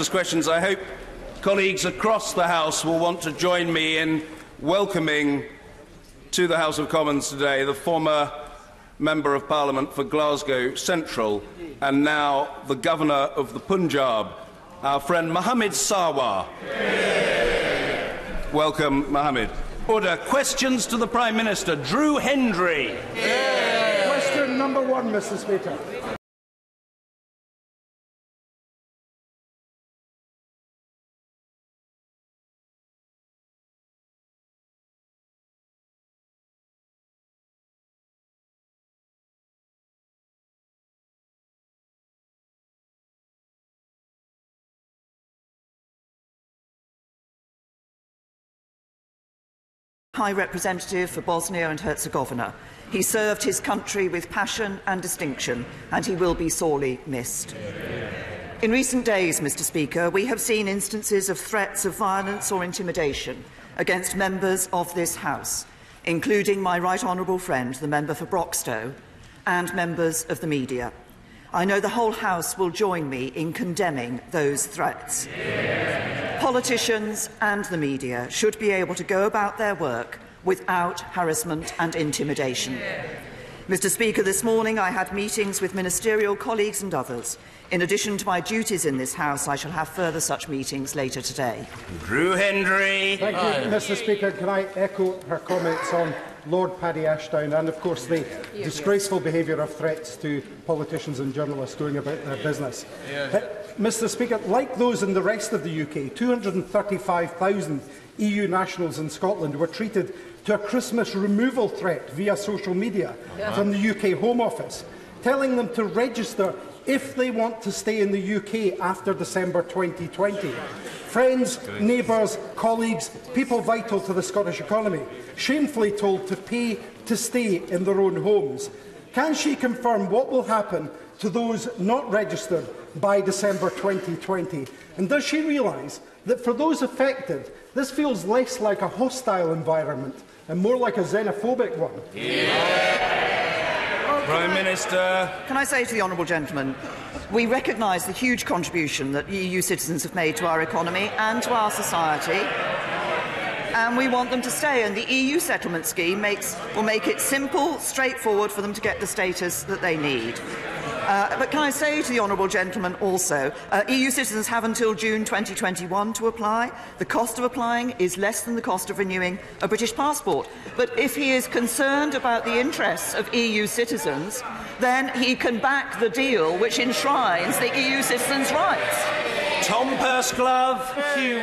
Minister's questions, I hope colleagues across the House will want to join me in welcoming to the House of Commons today the former Member of Parliament for Glasgow Central and now the Governor of the Punjab, our friend Mohammed Sarwar. Welcome, Mohammed. Order. Questions to the Prime Minister. Drew Hendry. Question number 1, Mr. Speaker. High Representative for Bosnia and Herzegovina. He served his country with passion and distinction, and he will be sorely missed. In recent days, Mr. Speaker, we have seen instances of threats of violence or intimidation against members of this House, including my right honourable friend, the member for Broxtowe, and members of the media. I know the whole House will join me in condemning those threats. Politicians and the media should be able to go about their work without harassment and intimidation. Mr. Speaker, this morning I had meetings with ministerial colleagues and others. In addition to my duties in this House, I shall have further such meetings later today. Drew Hendry. Thank you, Mr. Speaker. Can I echo her comments on Lord Paddy Ashdown and, of course, the disgraceful behaviour of threats to politicians and journalists going about their business. Mr. Speaker, like those in the rest of the UK, 235,000 EU nationals in Scotland were treated to a Christmas removal threat via social media from the UK Home Office, telling them to register if they want to stay in the UK after December 2020. Friends, neighbours, colleagues, people vital to the Scottish economy, shamefully told to pay to stay in their own homes. Can she confirm what will happen to those not registered by December 2020? And does she realise that for those affected, this feels less like a hostile environment and more like a xenophobic one? Prime Minister. Can I say to the honourable gentleman, we recognise the huge contribution that EU citizens have made to our economy and to our society, and we want them to stay. And the EU settlement scheme will make it simple, straightforward for them to get the status that they need. But can I say to the honourable gentleman also, EU citizens have until June 2021 to apply. The cost of applying is less than the cost of renewing a British passport. But if he is concerned about the interests of EU citizens, then he can back the deal which enshrines the EU citizens' rights. Tom Pursglove. Thank you,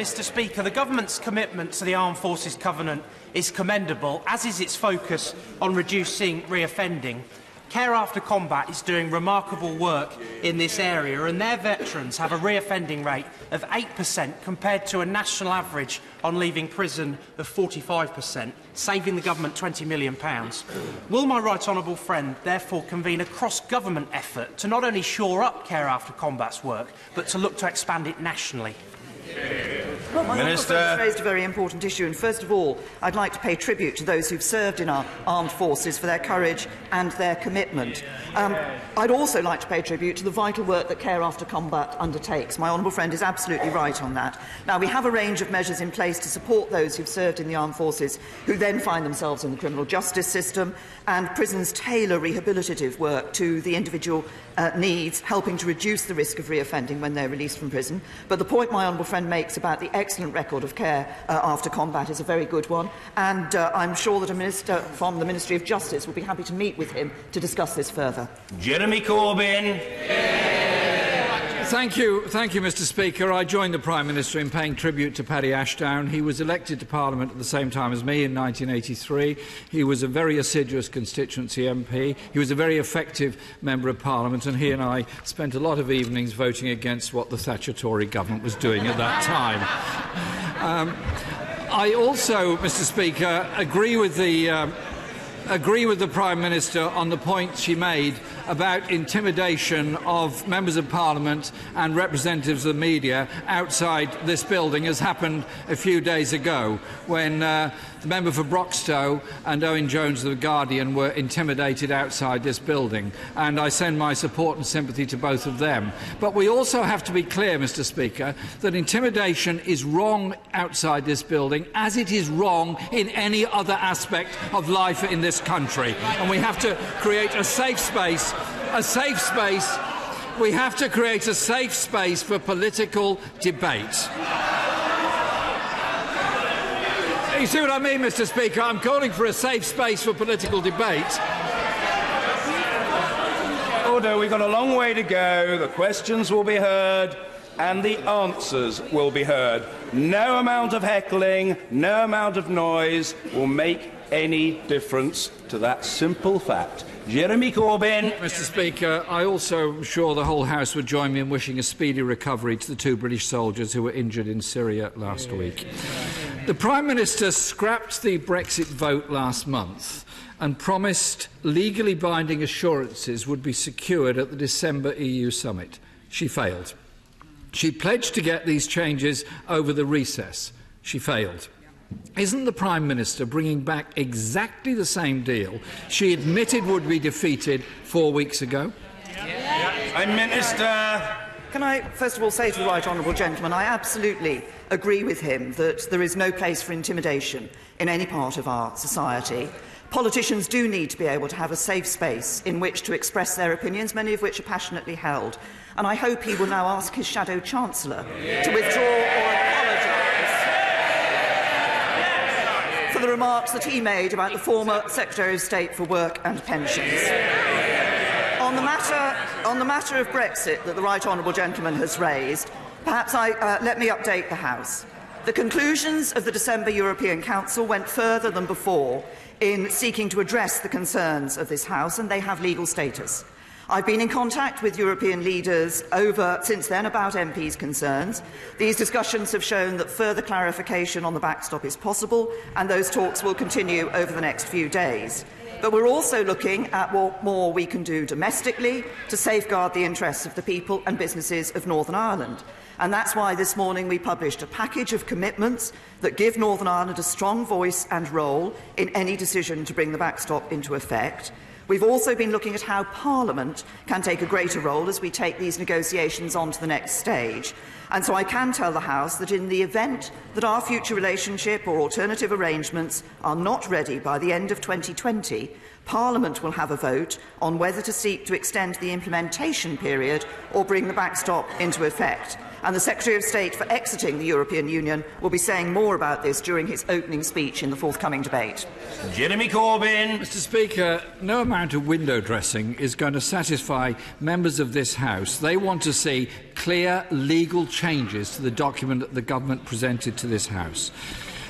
Mr. Speaker. The government's commitment to the Armed Forces Covenant is commendable, as is its focus on reducing reoffending. Care After Combat is doing remarkable work in this area, and their veterans have a reoffending rate of 8% compared to a national average on leaving prison of 45%, saving the government £20 million. Will my right honourable friend therefore convene a cross-government effort to not only shore up Care After Combat's work, but to look to expand it nationally? Well, my Minister has raised a very important issue, and first of all, I'd like to pay tribute to those who've served in our armed forces for their courage and their commitment. I'd also like to pay tribute to the vital work that Care After Combat undertakes. My honourable friend is absolutely right on that. Now, we have a range of measures in place to support those who've served in the armed forces who then find themselves in the criminal justice system, and prisons tailor rehabilitative work to the individual needs, helping to reduce the risk of reoffending when they're released from prison. But the point my honourable friend makes about the excellent record of Care After Combat is a very good one, and I'm sure that a minister from the Ministry of Justice will be happy to meet with him to discuss this further. Jeremy Corbyn. Thank you, Mr. Speaker. I join the Prime Minister in paying tribute to Paddy Ashdown. He was elected to Parliament at the same time as me in 1983. He was a very assiduous constituency MP. He was a very effective Member of Parliament, and he and I spent a lot of evenings voting against what the Thatcher Tory government was doing at that time. I also, Mr. Speaker, agree with the Prime Minister on the point she made about intimidation of members of Parliament and representatives of the media outside this building, as happened a few days ago when the member for Broxtowe and Owen Jones of The Guardian were intimidated outside this building, and I send my support and sympathy to both of them. But we also have to be clear, Mr. Speaker, that intimidation is wrong outside this building, as it is wrong in any other aspect of life in this country. And we have to create a safe space. We have to create a safe space for political debate. You see what I mean, Mr. Speaker? I'm calling for a safe space for political debate. Order, we've got a long way to go. The questions will be heard and the answers will be heard. No amount of heckling, no amount of noise will make any difference to that simple fact. Jeremy Corbyn. Mr. Speaker, I also am sure the whole House would join me in wishing a speedy recovery to the 2 British soldiers who were injured in Syria last week. The Prime Minister scrapped the Brexit vote last month and promised legally binding assurances would be secured at the December EU summit. She failed. She pledged to get these changes over the recess. She failed. Isn't the Prime Minister bringing back exactly the same deal she admitted would be defeated 4 weeks ago? Prime Minister. Can I first of all say to the right honourable gentleman, I absolutely agree with him that there is no place for intimidation in any part of our society. Politicians do need to be able to have a safe space in which to express their opinions, many of which are passionately held. And I hope he will now ask his Shadow Chancellor to withdraw or apologise for the remarks that he made about the former Secretary of State for Work and Pensions. On the matter of Brexit that the right honourable gentleman has raised, perhaps let me update the House. The conclusions of the December European Council went further than before in seeking to address the concerns of this House, and they have legal status. I've been in contact with European leaders since then about MPs' concerns. These discussions have shown that further clarification on the backstop is possible, and those talks will continue over the next few days. But we're also looking at what more we can do domestically to safeguard the interests of the people and businesses of Northern Ireland. And that's why this morning we published a package of commitments that give Northern Ireland a strong voice and role in any decision to bring the backstop into effect. We've also been looking at how Parliament can take a greater role as we take these negotiations on to the next stage. And so I can tell the House that in the event that our future relationship or alternative arrangements are not ready by the end of 2020, Parliament will have a vote on whether to seek to extend the implementation period or bring the backstop into effect. And the Secretary of State for exiting the European Union will be saying more about this during his opening speech in the forthcoming debate. Jeremy Corbyn. Mr. Speaker, no amount of window dressing is going to satisfy members of this House. They want to see clear legal changes to the document that the government presented to this House.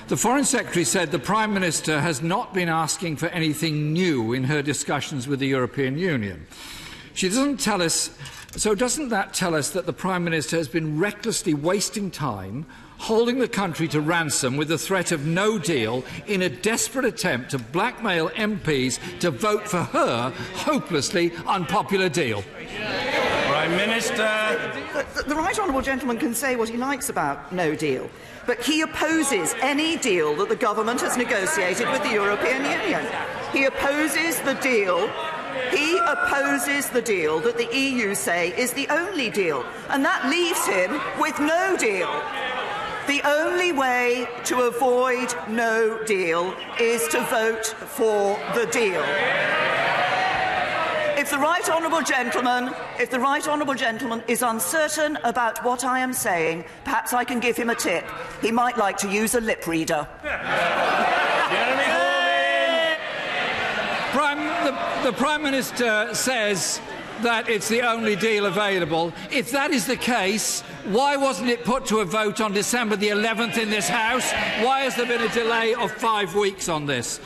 The Foreign Secretary said the Prime Minister has not been asking for anything new in her discussions with the European Union. She doesn't tell us. So doesn't that tell us that the Prime Minister has been recklessly wasting time, holding the country to ransom with the threat of no deal in a desperate attempt to blackmail MPs to vote for her hopelessly unpopular deal? Prime Minister. The right honourable gentleman can say what he likes about no deal, but he opposes any deal that the government has negotiated with the European Union. He opposes the deal. He opposes the deal that the EU say is the only deal, and that leaves him with no deal. The only way to avoid no deal is to vote for the deal. If the right honourable gentleman is uncertain about what I am saying, perhaps I can give him a tip. He might like to use a lip reader. The Prime Minister says that it's the only deal available. If that is the case, why wasn't it put to a vote on December the 11th in this House? Why has there been a delay of 5 weeks on this?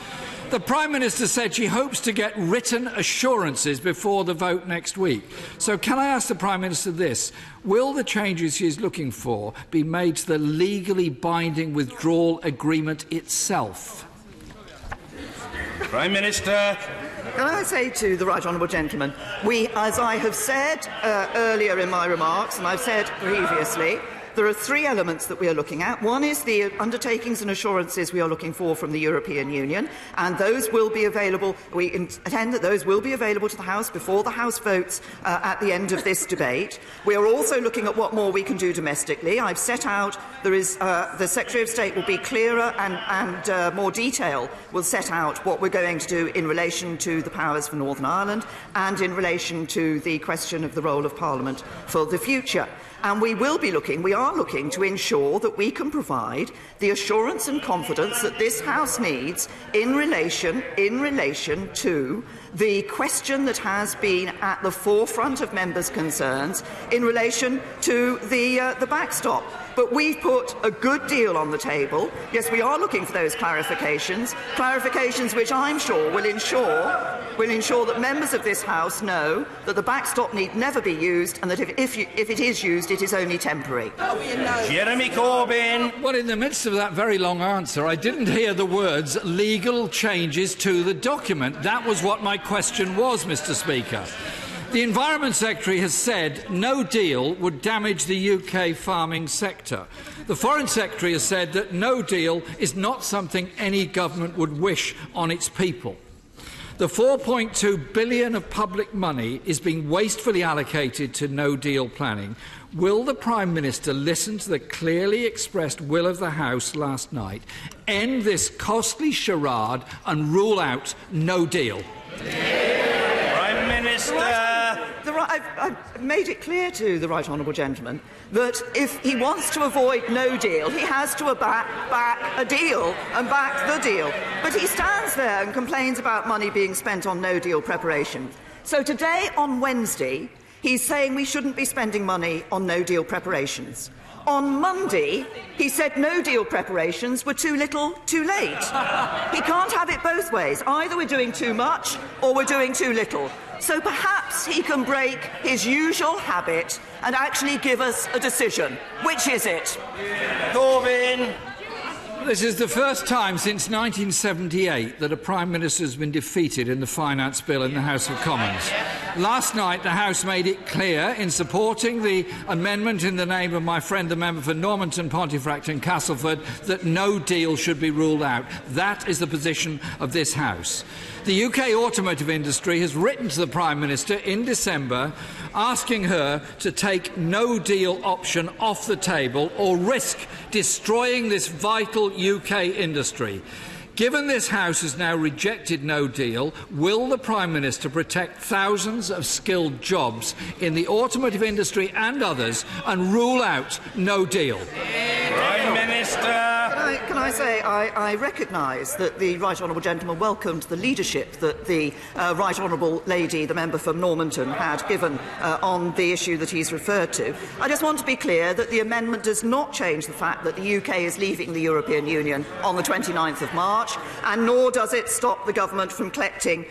The Prime Minister said she hopes to get written assurances before the vote next week. So can I ask the Prime Minister this? Will the changes she is looking for be made to the legally binding withdrawal agreement itself? Prime Minister. Can I say to the right honourable gentleman, as I have said earlier in my remarks, and I've said previously, there are three elements that we are looking at. One is the undertakings and assurances we are looking for from the European Union, and those will be available. We intend that those will be available to the House before the House votes at the end of this debate. We are also looking at what more we can do domestically. I've set out, the Secretary of State will be clearer and more detail will set out what we're going to do in relation to the powers for Northern Ireland and in relation to the question of the role of Parliament for the future. And we are looking to ensure that we can provide the assurance and confidence that this House needs in relation to the question that has been at the forefront of members' concerns in relation to the backstop. But we've put a good deal on the table. Yes, we are looking for those clarifications which I'm sure will ensure that members of this House know that the backstop need never be used, and that if it is used, it is only temporary. Jeremy Corbyn. Well, in the midst of that very long answer, I didn't hear the words legal changes to the document. That was what my question was, Mr. Speaker. The Environment Secretary has said no deal would damage the UK farming sector. The Foreign Secretary has said that no deal is not something any government would wish on its people. The $4.2 billion of public money is being wastefully allocated to no-deal planning. Will the Prime Minister listen to the clearly expressed will of the House last night, end this costly charade and rule out no deal? Prime Minister. I've made it clear to the right honourable gentleman that if he wants to avoid no deal, he has to back a deal and back the deal. But he stands there and complains about money being spent on no deal preparation. So today, on Wednesday, he's saying we shouldn't be spending money on no deal preparations. On Monday, he said no deal preparations were too little, too late. He can't have it both ways. Either we're doing too much or we're doing too little. So perhaps he can break his usual habit and actually give us a decision. Which is it? Corbyn. This is the first time since 1978 that a Prime Minister has been defeated in the Finance Bill in the House of Commons. Last night, the House made it clear in supporting the amendment in the name of my friend, the member for Normanton, Pontefract and Castleford, that no deal should be ruled out. That is the position of this House. The UK automotive industry has written to the Prime Minister in December asking her to take no deal option off the table or risk destroying this vital UK industry. Given this House has now rejected no deal, will the Prime Minister protect thousands of skilled jobs in the automotive industry and others and rule out no deal? Prime Minister. Can I say I recognise that the right honourable gentleman welcomed the leadership that the right honourable lady, the member from Normanton, had given on the issue that he's referred to. I just want to be clear that the amendment does not change the fact that the UK is leaving the European Union on the 29th of March, and nor does it stop the government from collecting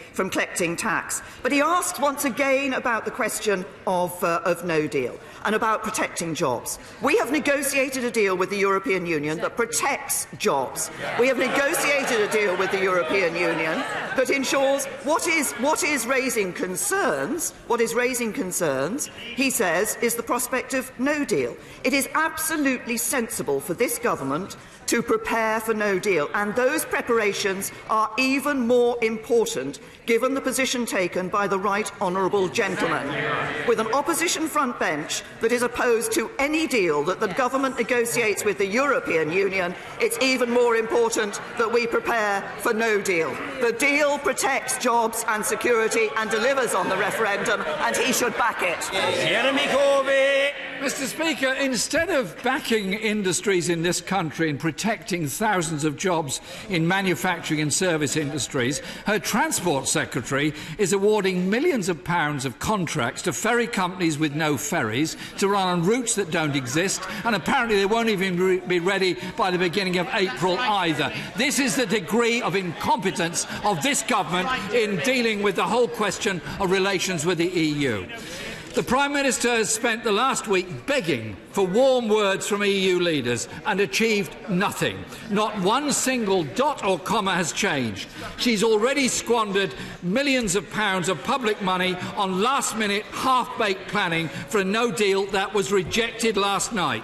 tax. But he asked once again about the question of no deal and about protecting jobs. We have negotiated a deal with the European Union that protects jobs. We have negotiated a deal with the European Union that ensures what is raising concerns, he says, is the prospect of no deal. It is absolutely sensible for this government to prepare for no deal, and those preparations are even more important given the position taken by the right honourable gentleman. With an opposition front bench that is opposed to any deal that the government negotiates with the European Union, it's even more important that we prepare for no deal. The deal protects jobs and security and delivers on the referendum, and he should back it. Jeremy Corbyn. Mr. Speaker, instead of backing industries in this country and protecting thousands of jobs in manufacturing and service industries, her Transport Secretary is awarding millions of pounds of contracts to ferry companies with no ferries to run on routes that don't exist, and apparently they won't even be ready by the beginning of April either. This is the degree of incompetence of this government in dealing with the whole question of relations with the EU. The Prime Minister has spent the last week begging for warm words from EU leaders and achieved nothing. Not one single dot or comma has changed. She's already squandered millions of pounds of public money on last-minute, half-baked planning for a no deal that was rejected last night.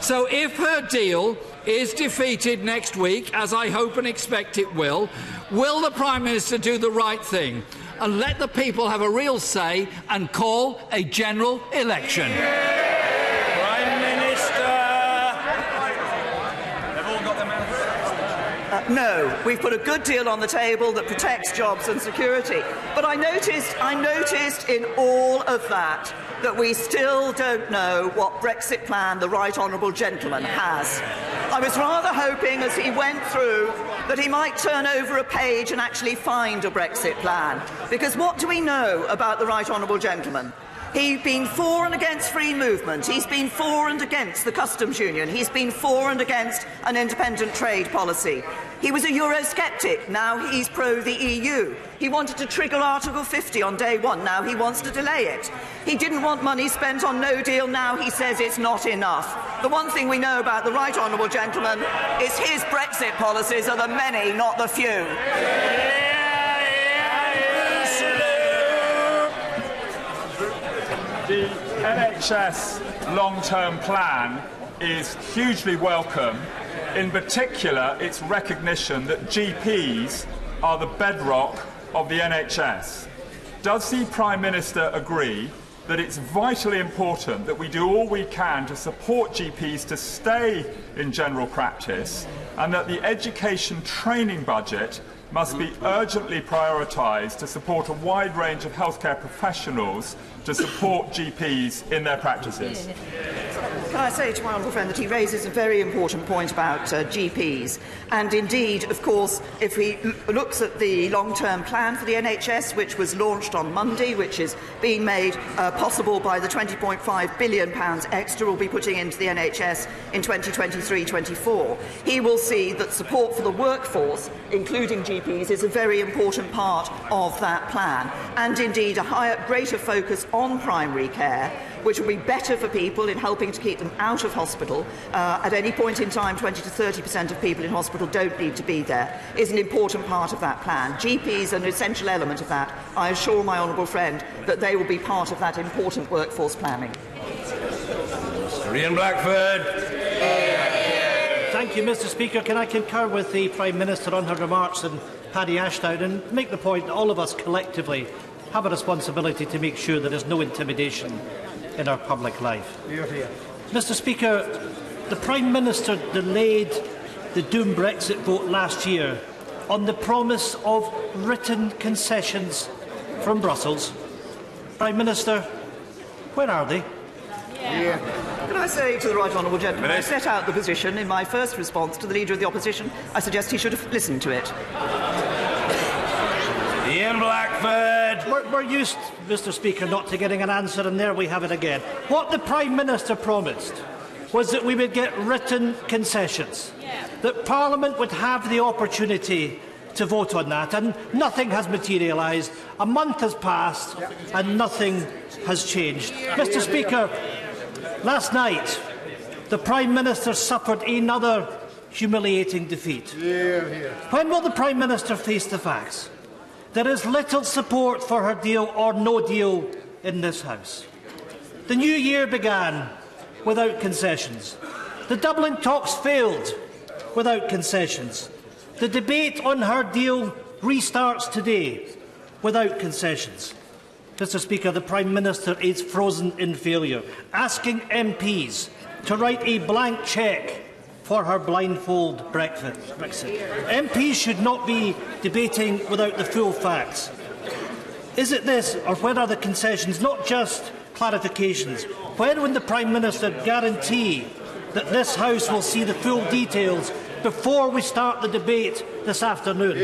So if her deal is defeated next week, as I hope and expect it will the Prime Minister do the right thing and let the people have a real say and call a general election? Prime Minister. They've all got their mouths. No, we've put a good deal on the table that protects jobs and security. But I noticed in all of that we still don't know what Brexit plan the Right Honourable Gentleman has. I was rather hoping, as he went through, that he might turn over a page and actually find a Brexit plan. Because what do we know about the Right Honourable Gentleman? He's been for and against free movement. He's been for and against the customs union. He's been for and against an independent trade policy. He was a Eurosceptic. Now he's pro the EU. He wanted to trigger Article 50 on day one. Now he wants to delay it. He didn't want money spent on no deal. Now he says it's not enough. The one thing we know about the Right Honourable Gentleman is his Brexit policies are the many, not the few. The NHS long-term plan is hugely welcome, in particular its recognition that GPs are the bedrock of the NHS. Does the Prime Minister agree that it's vitally important that we do all we can to support GPs to stay in general practice, and that the education training budget must be urgently prioritised to support a wide range of healthcare professionals to support GPs in their practices? Can I say to my honourable friend that he raises a very important point about GPs. And indeed, of course, if he looks at the long-term plan for the NHS, which was launched on Monday, which is being made possible by the £20.5 billion extra we'll be putting into the NHS in 2023-24, he will see that support for the workforce, including GPs, is a very important part of that plan. And indeed, a greater focus on primary care, which will be better for people in helping to keep them out of hospital. At any point in time, 20 to 30% of people in hospital don't need to be there, is an important part of that plan. GPs are an essential element of that. I assure my honourable friend that they will be part of that important workforce planning. Ian Blackford. Thank you, Mr. Speaker. Can I concur with the Prime Minister on her remarks and Paddy Ashdown and make the point that all of us collectively have a responsibility to make sure there is no intimidation in our public life. Mr. Speaker, the Prime Minister delayed the doom Brexit vote last year on the promise of written concessions from Brussels. Prime Minister, where are they? Can I say to the Right Honourable Gentleman, I set out the position in my first response to the Leader of the Opposition. I suggest he should have listened to it. Ian Blackford. We're used, Mr. Speaker, not to getting an answer, and there we have it again. What the Prime Minister promised was that we would get written concessions, that Parliament would have the opportunity to vote on that, and nothing has materialised. A month has passed, and nothing has changed. Mr. Speaker, last night, the Prime Minister suffered another humiliating defeat. When will the Prime Minister face the facts? There is little support for her deal or no deal in this House. The new year began without concessions. The Dublin talks failed without concessions. The debate on her deal restarts today without concessions. Mr. Speaker, the Prime Minister is frozen in failure, asking MPs to write a blank cheque for her blindfold Brexit. MPs should not be debating without the full facts. Is it this, or when are the concessions, not just clarifications? When will the Prime Minister guarantee that this House will see the full details before we start the debate this afternoon?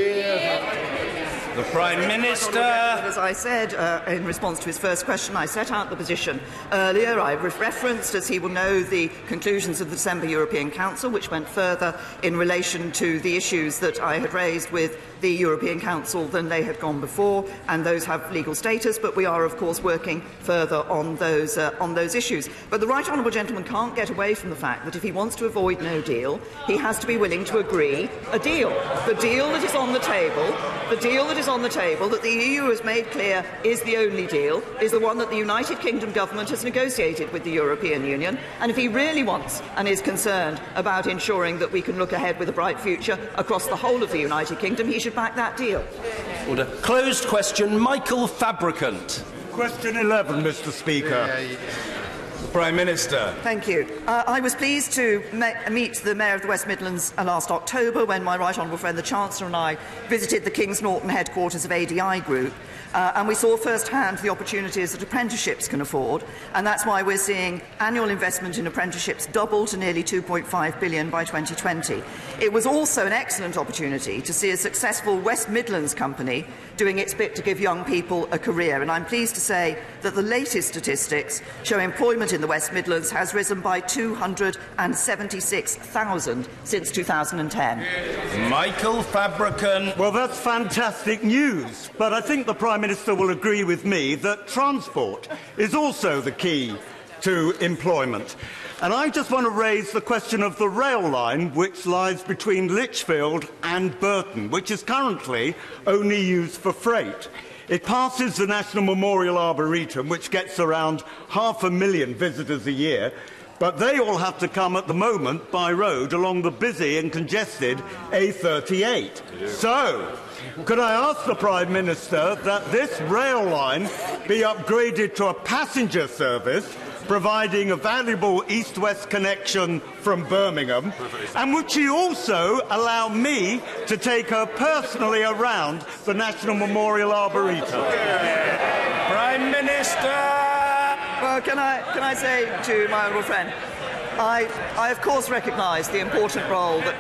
The Prime Minister. As I said in response to his first question, I set out the position earlier. I referenced, as he will know, the conclusions of the December European Council, which went further in relation to the issues that I had raised with the European Council than they had gone before, and those have legal status, but we are, of course, working further on those issues. But the Right Honourable Gentleman can't get away from the fact that if he wants to avoid no deal, he has to be willing to agree a deal. The deal that is on the table, the deal that is on the table that the EU has made clear is the only deal, is the one that the United Kingdom government has negotiated with the European Union. And if he really wants and is concerned about ensuring that we can look ahead with a bright future across the whole of the United Kingdom, he should back that deal. Order. Closed question. Michael Fabricant. Question 11, Mr. Speaker. Prime Minister. Thank you. I was pleased to meet the Mayor of the West Midlands last October when my right honourable friend the Chancellor and I visited the Kings Norton headquarters of ADI Group. And we saw firsthand the opportunities that apprenticeships can afford, and that's why we're seeing annual investment in apprenticeships double to nearly £2.5 billion by 2020. It was also an excellent opportunity to see a successful West Midlands company doing its bit to give young people a career, and I'm pleased to say that the latest statistics show employment in the West Midlands has risen by 276,000 since 2010. Michael Fabricant. Well, that's fantastic news, but I think the Prime Minister will agree with me that transport is also the key to employment. And I just want to raise the question of the rail line which lies between Lichfield and Burton, which is currently only used for freight. It passes the National Memorial Arboretum, which gets around 500,000 visitors a year, but they all have to come at the moment by road along the busy and congested A38. So, could I ask the Prime Minister that this rail line be upgraded to a passenger service, providing a valuable east-west connection from Birmingham, and would she also allow me to take her personally around the National Memorial Arboretum? Prime Minister. Well, can I say to my honourable friend, I of course recognise the important role that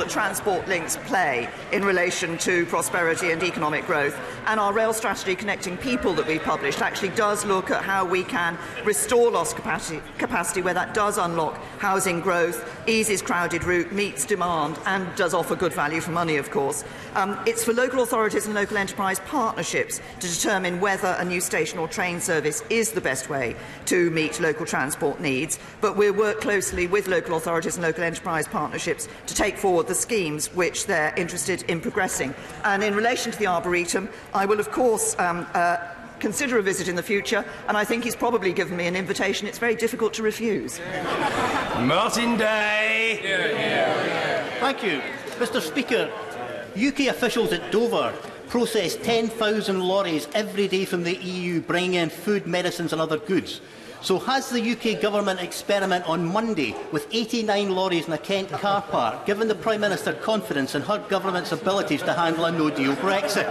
transport links play in relation to prosperity and economic growth, and our rail strategy connecting people that we published actually does look at how we can restore lost capacity where that does unlock housing growth, eases crowded route, meets demand, and does offer good value for money, of course. It's for local authorities and local enterprise partnerships to determine whether a new station or train service is the best way to meet local transport needs, but we'll work closely with local authorities and local enterprise partnerships to take forward the schemes which they're interested in progressing. And in relation to the Arboretum, I will of course consider a visit in the future, and I think he's probably given me an invitation it's very difficult to refuse. Martin Day. Thank you. Mr. Speaker, UK officials at Dover process 10,000 lorries every day from the EU bringing in food, medicines and other goods. So has the UK Government experiment on Monday with 89 lorries in a Kent car park given the Prime Minister confidence in her government's abilities to handle a no-deal Brexit?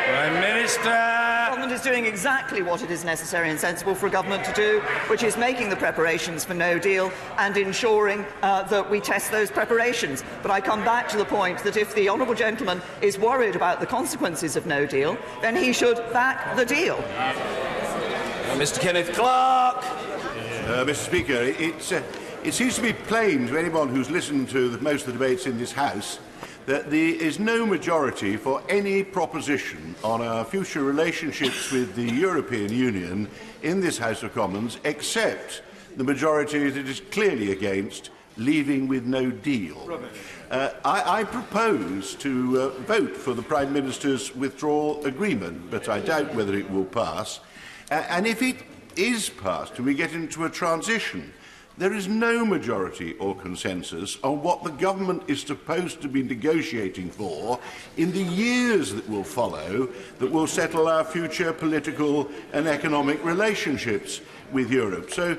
Prime Minister. The government is doing exactly what it is necessary and sensible for a government to do, which is making the preparations for no deal and ensuring that we test those preparations. But I come back to the point that if the honourable gentleman is worried about the consequences of no deal, then he should back the deal. Mr. Kenneth Clark. Mr. Speaker, it seems to be plain to anyone who's listened to most of the debates in this House that there is no majority for any proposition on our future relationships with the European Union in this House of Commons, except the majority that is clearly against leaving with no deal. I propose to vote for the Prime Minister's withdrawal agreement, but I doubt whether it will pass. And if it is passed and we get into a transition, there is no majority or consensus on what the government is supposed to be negotiating for in the years that will follow that will settle our future political and economic relationships with Europe. So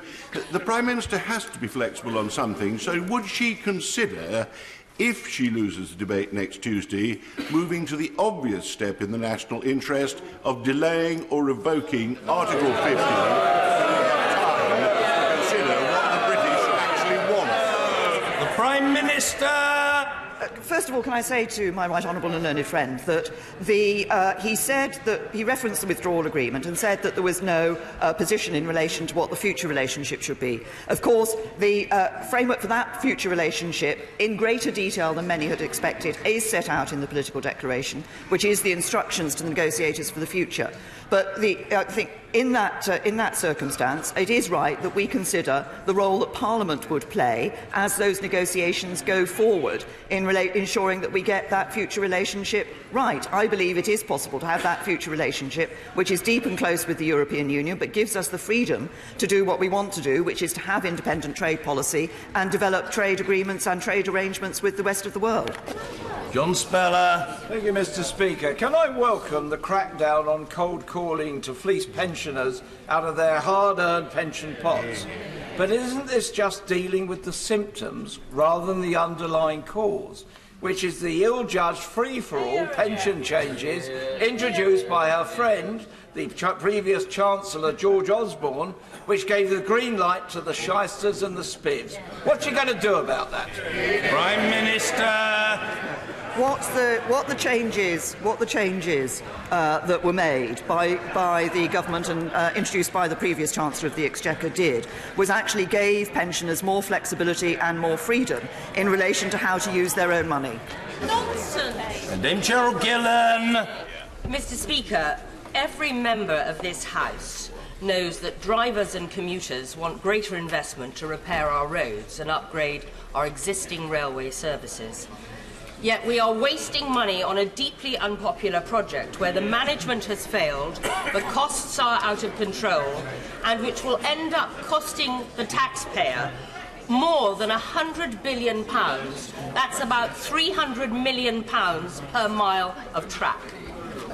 the Prime Minister has to be flexible on something. So would she consider, if she loses the debate next Tuesday, moving to the obvious step in the national interest of delaying or revoking Article 50 to consider what the British actually want? The Prime Minister. First of all, can I say to my right honourable and learned friend that he said that he referenced the withdrawal agreement and said that there was no position in relation to what the future relationship should be. Of course, the framework for that future relationship, in greater detail than many had expected, is set out in the political declaration, which is the instructions to the negotiators for the future. But I think in that circumstance, it is right that we consider the role that Parliament would play as those negotiations go forward in ensuring that we get that future relationship right. I believe it is possible to have that future relationship, which is deep and close with the European Union, but gives us the freedom to do what we want to do, which is to have independent trade policy and develop trade agreements and trade arrangements with the rest of the world. John Speller. Thank you, Mr. Speaker. Can I welcome the crackdown on cold calling to fleece pensioners out of their hard-earned pension pots? But isn't this just dealing with the symptoms rather than the underlying cause, which is the ill-judged free-for-all pension changes introduced by her friend, the previous Chancellor George Osborne, which gave the green light to the shysters and the spivs? What's she going to do about that? Prime Minister. What the changes that were made by the government and introduced by the previous Chancellor of the Exchequer did was actually gave pensioners more flexibility and more freedom in relation to how to use their own money. Nonsense! And then Gerald Gillen. Mr. Speaker, every member of this House knows that drivers and commuters want greater investment to repair our roads and upgrade our existing railway services. Yet we are wasting money on a deeply unpopular project where the management has failed, the costs are out of control, and which will end up costing the taxpayer more than £100 billion. That's about £300 million per mile of track.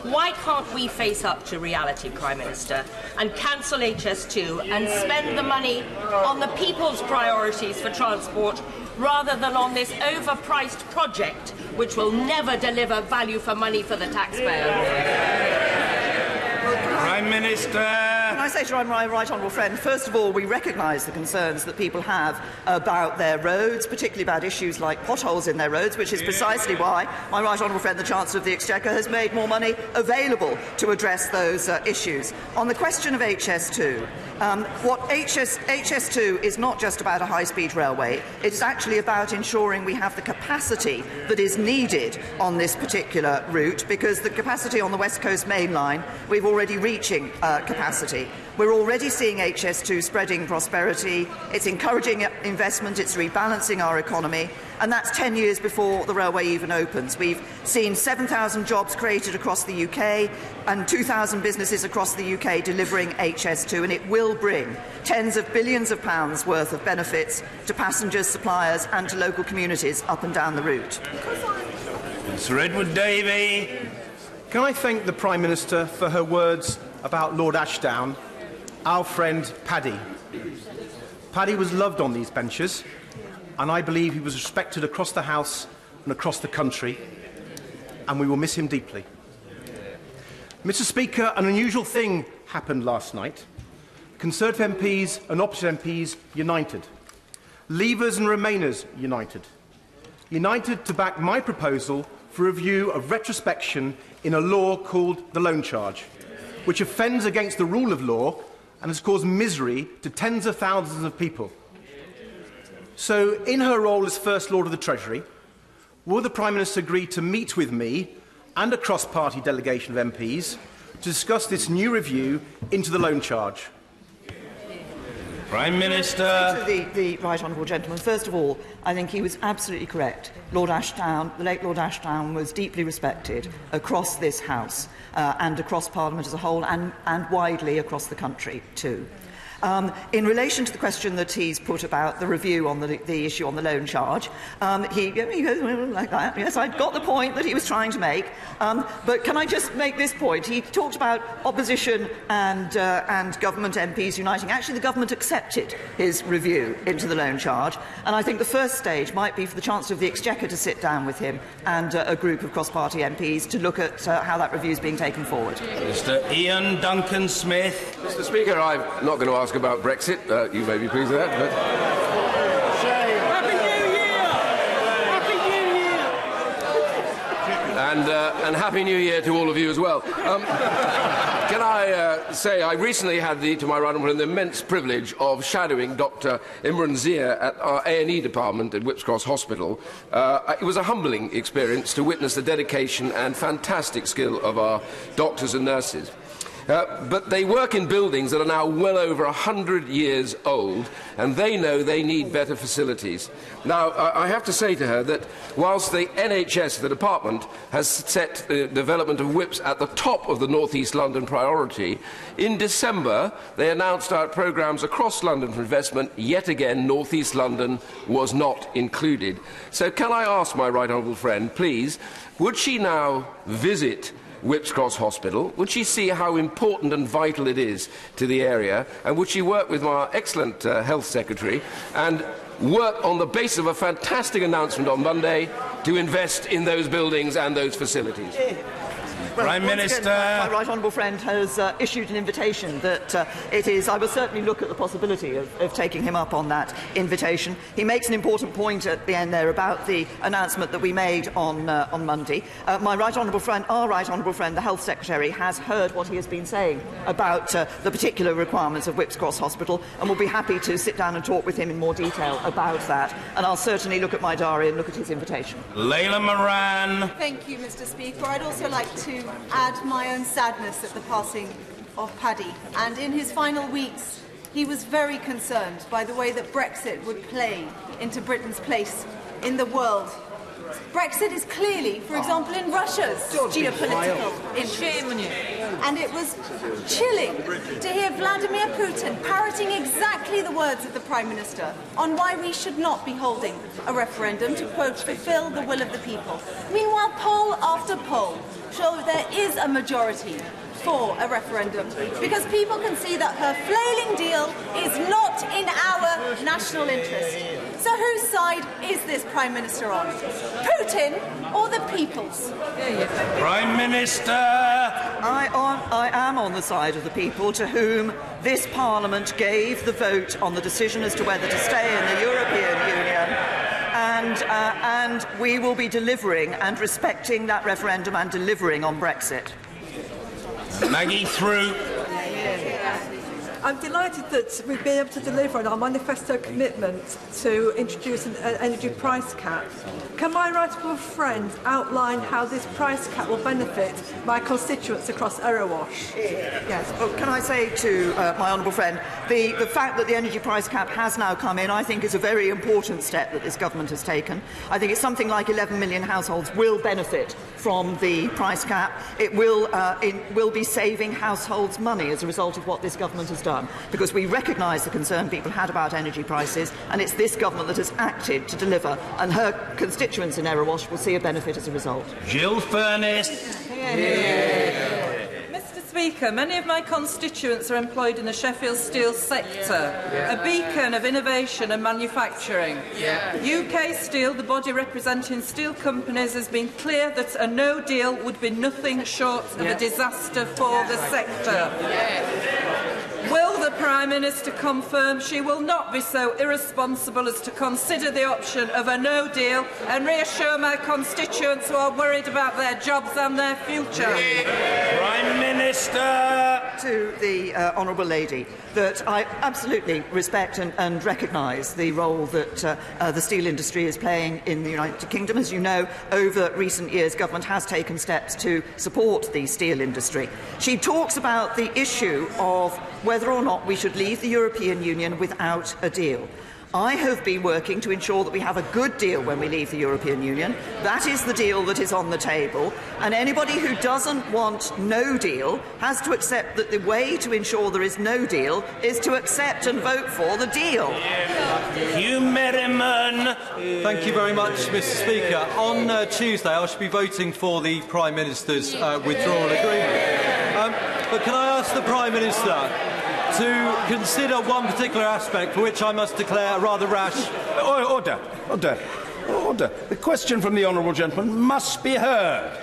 Why can't we face up to reality, Prime Minister, and cancel HS2 and spend the money on the people's priorities for transport rather than on this overpriced project which will never deliver value for money for the taxpayer? Prime Minister. Can I say to my right honourable friend, first of all, we recognise the concerns that people have about their roads, particularly about issues like potholes in their roads, which is precisely why my right honourable friend, the Chancellor of the Exchequer, has made more money available to address those issues. On the question of HS2, HS2 is not just about a high-speed railway. It's actually about ensuring we have the capacity that is needed on this particular route, because the capacity on the West Coast Main Line, we're already reaching capacity. We're already seeing HS2 spreading prosperity. It's encouraging investment. It's rebalancing our economy. And that's 10 years before the railway even opens. We've seen 7,000 jobs created across the UK and 2,000 businesses across the UK delivering HS2, and it will bring tens of billions of pounds worth of benefits to passengers, suppliers and to local communities up and down the route. Sir Edward Davey. Can I thank the Prime Minister for her words about Lord Ashdown, our friend Paddy. Paddy was loved on these benches, and I believe he was respected across the House and across the country, and we will miss him deeply. Mr. Speaker, an unusual thing happened last night. Conservative MPs and opposite MPs united. Leavers and Remainers united. United to back my proposal for review of retrospection in a law called the loan charge, which offends against the rule of law and has caused misery to tens of thousands of people. So, in her role as First Lord of the Treasury, will the Prime Minister agree to meet with me and a cross-party delegation of MPs to discuss this new review into the loan charge? Prime Minister. To the right honourable gentleman, first of all, I think he was absolutely correct. Lord Ashdown, the late Lord Ashdown, was deeply respected across this House and across Parliament as a whole, and widely across the country too. In relation to the question that he's put about the review on the issue on the loan charge, he goes like that. Yes, I got the point that he was trying to make. But can I just make this point? He talked about opposition and government MPs uniting. Actually, the government accepted his review into the loan charge, and I think the first stage might be for the Chancellor of the Exchequer to sit down with him and a group of cross-party MPs to look at how that review is being taken forward. Mr. Ian Duncan Smith. Mr. Speaker, I'm not going to ask about Brexit. You may be pleased with that. But... Happy New Year! Happy New Year! And Happy New Year to all of you as well. Can I say I recently had to my right the immense privilege of shadowing Dr. Imran Zia at our A&E department at Whipps Cross Hospital. It was a humbling experience to witness the dedication and fantastic skill of our doctors and nurses. But they work in buildings that are now well over 100 years old, and they know they need better facilities. Now, I have to say to her that whilst the NHS, the department, has set the development of whips at the top of the North East London priority, in December they announced our programmes across London for investment. Yet again, North East London was not included. So can I ask my right honourable friend, please, would she now visit Whipps Cross Hospital? Would she see how important and vital it is to the area? And would she work with our excellent Health Secretary and work on the basis of a fantastic announcement on Monday to invest in those buildings and those facilities? Well, Prime Minister. Again, my right honourable friend has issued an invitation that I will certainly look at the possibility of taking him up on that invitation. He makes an important point at the end there about the announcement that we made on Monday. My right honourable friend, our right honourable friend, the Health Secretary, has heard what he has been saying about the particular requirements of Whipps Cross Hospital, and will be happy to sit down and talk with him in more detail about that. And I'll certainly look at my diary and look at his invitation. Layla Moran. Thank you, Mr. Speaker. I'd also like to add my own sadness at the passing of Paddy. And in his final weeks, he was very concerned by the way that Brexit would play into Britain's place in the world. Brexit is clearly, for example, in Russia's geopolitical interest. And it was chilling to hear Vladimir Putin parroting exactly the words of the Prime Minister on why we should not be holding a referendum to, quote, fulfil the will of the people. Meanwhile, poll after poll show there is a majority for a referendum, because people can see that her flailing deal is not in our national interest. So whose side is this Prime Minister on? Putin or the people's? Prime Minister. I am on the side of the people, to whom this Parliament gave the vote on the decision as to whether to stay in the European Union. And we will be delivering and respecting that referendum and delivering on Brexit. Maggie Throop. I'm delighted that we've been able to deliver on our manifesto commitment to introduce an energy price cap. Can my right honourable friend outline how this price cap will benefit my constituents across Erewash? Yes. Well, can I say to my honourable friend, the fact that the energy price cap has now come in, I think, is a very important step that this government has taken. I think it's something like 11 million households will benefit from the price cap. It will be saving households money as a result of what this government has done, because we recognise the concern people had about energy prices, and it's this government that has acted to deliver, and her constituents in Erewash will see a benefit as a result. Jill Furness. Mr. Speaker, many of my constituents are employed in the Sheffield steel sector, a beacon of innovation and manufacturing. UK Steel, the body representing steel companies, has been clear that a no deal would be nothing short of a disaster for the sector. Will the Prime Minister confirm she will not be so irresponsible as to consider the option of a no deal and reassure my constituents who are worried about their jobs and their future? Prime Minister. To the honourable lady, that I absolutely respect and recognise the role that the steel industry is playing in the United Kingdom. As you know, over recent years, government has taken steps to support the steel industry. She talks about the issue of whether or not we should leave the European Union without a deal. I have been working to ensure that we have a good deal when we leave the European Union. That is the deal that is on the table. And anybody who doesn't want no deal has to accept that the way to ensure there is no deal is to accept and vote for the deal. Hugh Merriman. Thank you very much, Mr. Speaker. On Tuesday, I shall be voting for the Prime Minister's withdrawal agreement. But can I ask the Prime Minister to consider one particular aspect for which I must declare a rather rash... Order. The question from the honourable gentleman must be heard.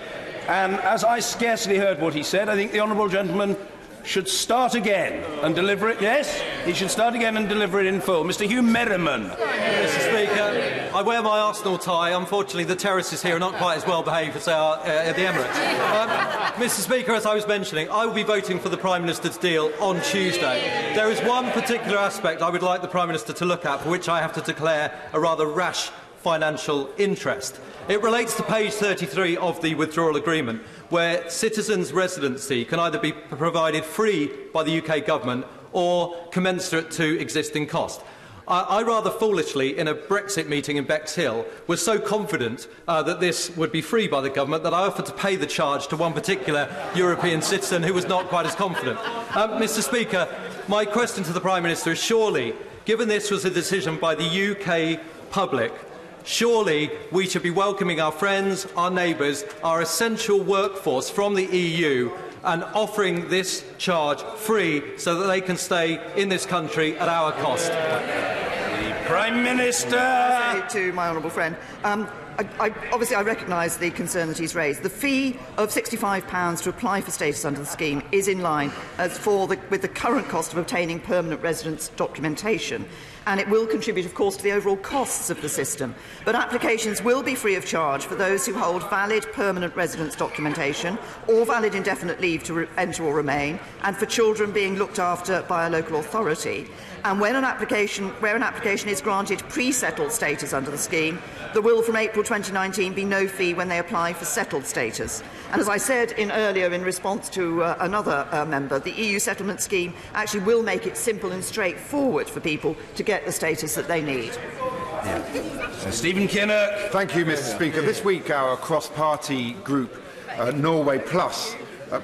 And as I scarcely heard what he said, I think the honourable gentleman should start again and deliver it. Yes, he should start again and deliver it in full. Mr. Hugh Merriman. Mr. Speaker, I wear my Arsenal tie. Unfortunately, the terraces here are not quite as well behaved as they are at the Emirates. Mr. Speaker, as I was mentioning, I will be voting for the Prime Minister's deal on Tuesday. There is one particular aspect I would like the Prime Minister to look at, for which I have to declare a rather rash financial interest. It relates to page 33 of the withdrawal agreement, where citizens' residency can either be provided free by the UK government or commensurate to existing cost. I rather foolishly, in a Brexit meeting in Bexhill, was so confident that this would be free by the government that I offered to pay the charge to one particular European citizen who was not quite as confident. Mr. Speaker, my question to the Prime Minister is, surely, given this was a decision by the UK public, surely we should be welcoming our friends, our neighbours, our essential workforce from the EU and offering this charge free so that they can stay in this country at our cost. The Prime Minister. To my honourable friend, obviously I recognise the concern that he's raised. The fee of £65 to apply for status under the scheme is in line with the current cost of obtaining permanent residence documentation, and it will contribute, of course, to the overall costs of the system. But applications will be free of charge for those who hold valid permanent residence documentation or valid indefinite leave to enter or remain, and for children being looked after by a local authority. And where an application is granted pre-settled status under the scheme, there will from April 2019 be no fee when they apply for settled status. And as I said earlier in response to another member, the EU settlement scheme actually will make it simple and straightforward for people to get the status that they need. Sir Stephen Kinnock. Thank you, Mr. Speaker. This week our cross-party group, Norway Plus,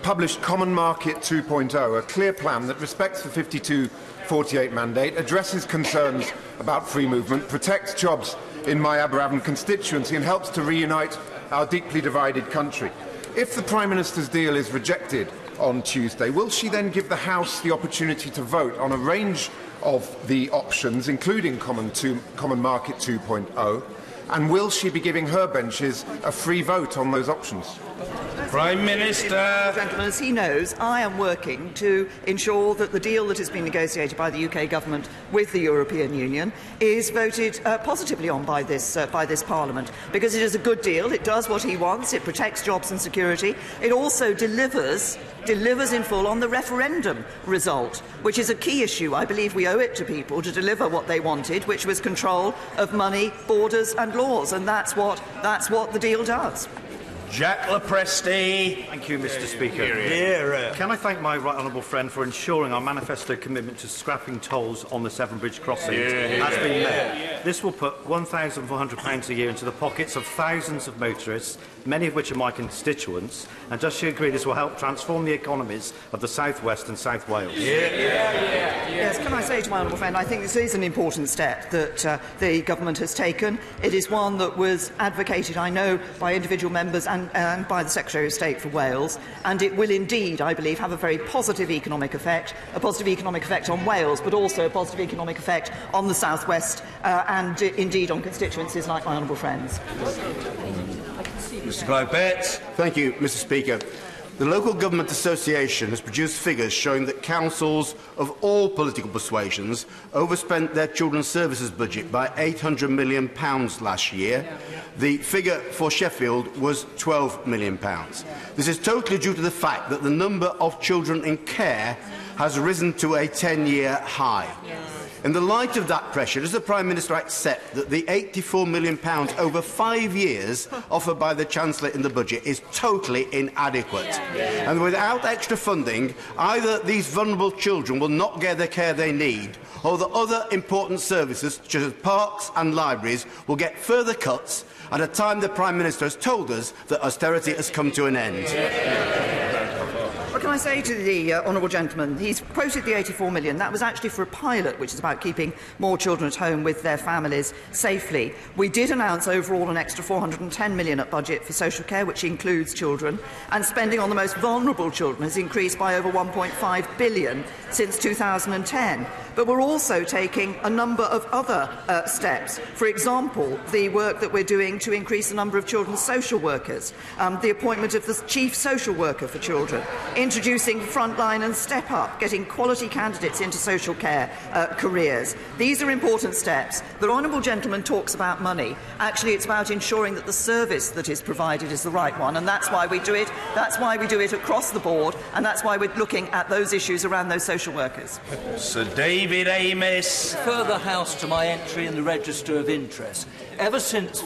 published Common Market 2.0, a clear plan that respects the 52-48 mandate, addresses concerns about free movement, protects jobs in my Aberavon constituency and helps to reunite our deeply divided country. If the Prime Minister's deal is rejected on Tuesday, will she then give the House the opportunity to vote on a range of the options, including Common Market 2.0, and will she be giving her benches a free vote on those options? Prime Minister. Gentlemen, as he knows, I am working to ensure that the deal that has been negotiated by the UK government with the European Union is voted positively on by this Parliament, because it is a good deal. It does what he wants. It protects jobs and security. It also delivers in full on the referendum result, which is a key issue. I believe we owe it to people to deliver what they wanted, which was control of money, borders and laws, and that's what the deal does. Jack Lepresti. Thank you, Mr. Speaker. Can I thank my right honourable friend for ensuring our manifesto commitment to scrapping tolls on the Severn Bridge crossings has been met. This will put £1,400 a year into the pockets of thousands of motorists, many of which are my constituents, and does she agree this will help transform the economies of the South West and South Wales? Yes, can I say to my honourable friend, I think this is an important step that the government has taken. It is one that was advocated, I know, by individual members and by the Secretary of State for Wales, and it will indeed, I believe, have a very positive economic effect on Wales, but also a positive economic effect on the South West and indeed on constituencies like my honourable friends. Mr. Clive Betts. Thank you, Mr. Speaker. The Local Government Association has produced figures showing that councils of all political persuasions overspent their children's services budget by £800 million last year. The figure for Sheffield was £12 million. This is totally due to the fact that the number of children in care has risen to a 10-year high. In the light of that pressure, does the Prime Minister accept that the £84 million over 5 years offered by the Chancellor in the budget is totally inadequate? And without extra funding, either these vulnerable children will not get the care they need, or the other important services, such as parks and libraries, will get further cuts at a time the Prime Minister has told us that austerity has come to an end. What can I say to the honourable gentleman? He's quoted the £84 million. That was actually for a pilot, which is about keeping more children at home with their families safely. We did announce overall an extra £410 million at budget for social care, which includes children, and spending on the most vulnerable children has increased by over £1.5 billion since 2010. But we're also taking a number of other steps. For example, the work that we're doing to increase the number of children's social workers, the appointment of the chief social worker for children, introducing frontline and step up, getting quality candidates into social care careers. These are important steps. The honourable gentleman talks about money. Actually, it's about ensuring that the service that is provided is the right one, and that's why we do it. That's why we do it across the board, and that's why we're looking at those issues around those social workers. Sir Dave David Amis. Refer the House to my entry in the Register of Interest. Ever since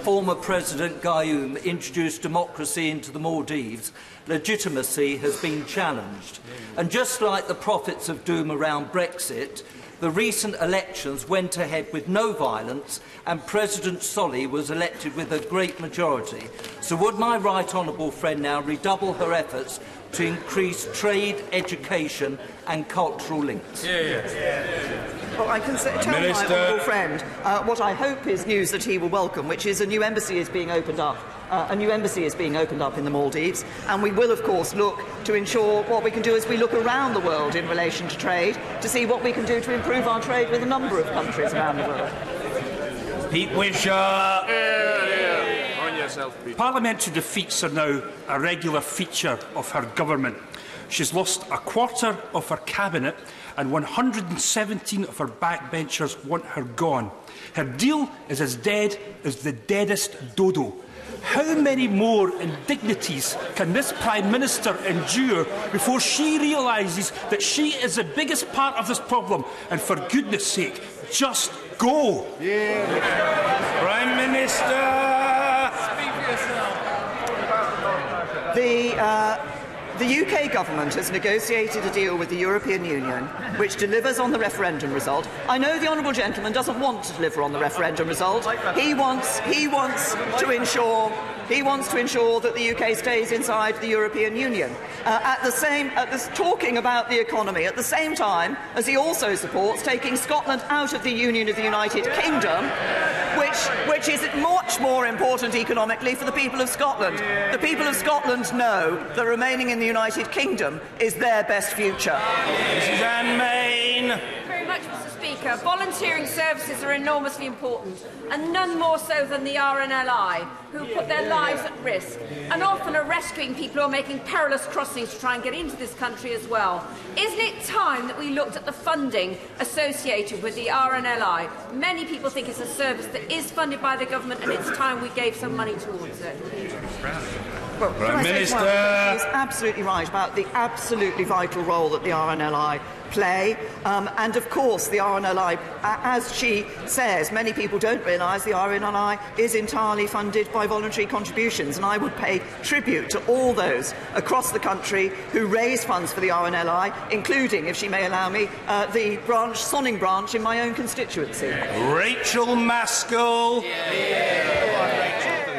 former President Gayoom introduced democracy into the Maldives, legitimacy has been challenged. And just like the prophets of doom around Brexit, the recent elections went ahead with no violence and President Solly was elected with a great majority. So would my right honourable friend now redouble her efforts to increase trade, education and cultural links? Well, I can tell my honourable friend what I hope is news that he will welcome, which is a new embassy is being opened up. A new embassy is being opened up in the Maldives, and we will, of course, look to ensure what we can do as we look around the world in relation to trade, to see what we can do to improve our trade with a number of countries around the world. Pete Wisher. On yourself, Pete. Parliamentary defeats are now a regular feature of her government. She's lost a quarter of her cabinet and 117 of her backbenchers want her gone. Her deal is as dead as the deadest dodo. How many more indignities can this Prime Minister endure before she realises that she is the biggest part of this problem? And for goodness sake, just go! Prime Minister! Speak for yourself. The UK government has negotiated a deal with the European Union which delivers on the referendum result. I know the honourable gentleman doesn't want to deliver on the referendum result. He wants to ensure that the UK stays inside the European Union. Talking about the economy at the same time as he also supports taking Scotland out of the Union of the United Kingdom, which is much more important economically for the people of Scotland. The people of Scotland know that remaining in the United Kingdom is their best future. Mrs. Anne Main. Thank you very much, Mr. Speaker. Volunteering services are enormously important, and none more so than the RNLI, who put their lives at risk, and often are rescuing people who are making perilous crossings to try and get into this country as well. Isn't it time that we looked at the funding associated with the RNLI? Many people think it's a service that is funded by the government, and it's time we gave some money towards it. Well, Prime Minister is absolutely right about the absolutely vital role that the RNLI play. And of course, the RNLI, as she says, many people don't realise the RNLI is entirely funded by voluntary contributions. And I would pay tribute to all those across the country who raise funds for the RNLI, including, if she may allow me, the Sonning branch in my own constituency. Rachel Maskell.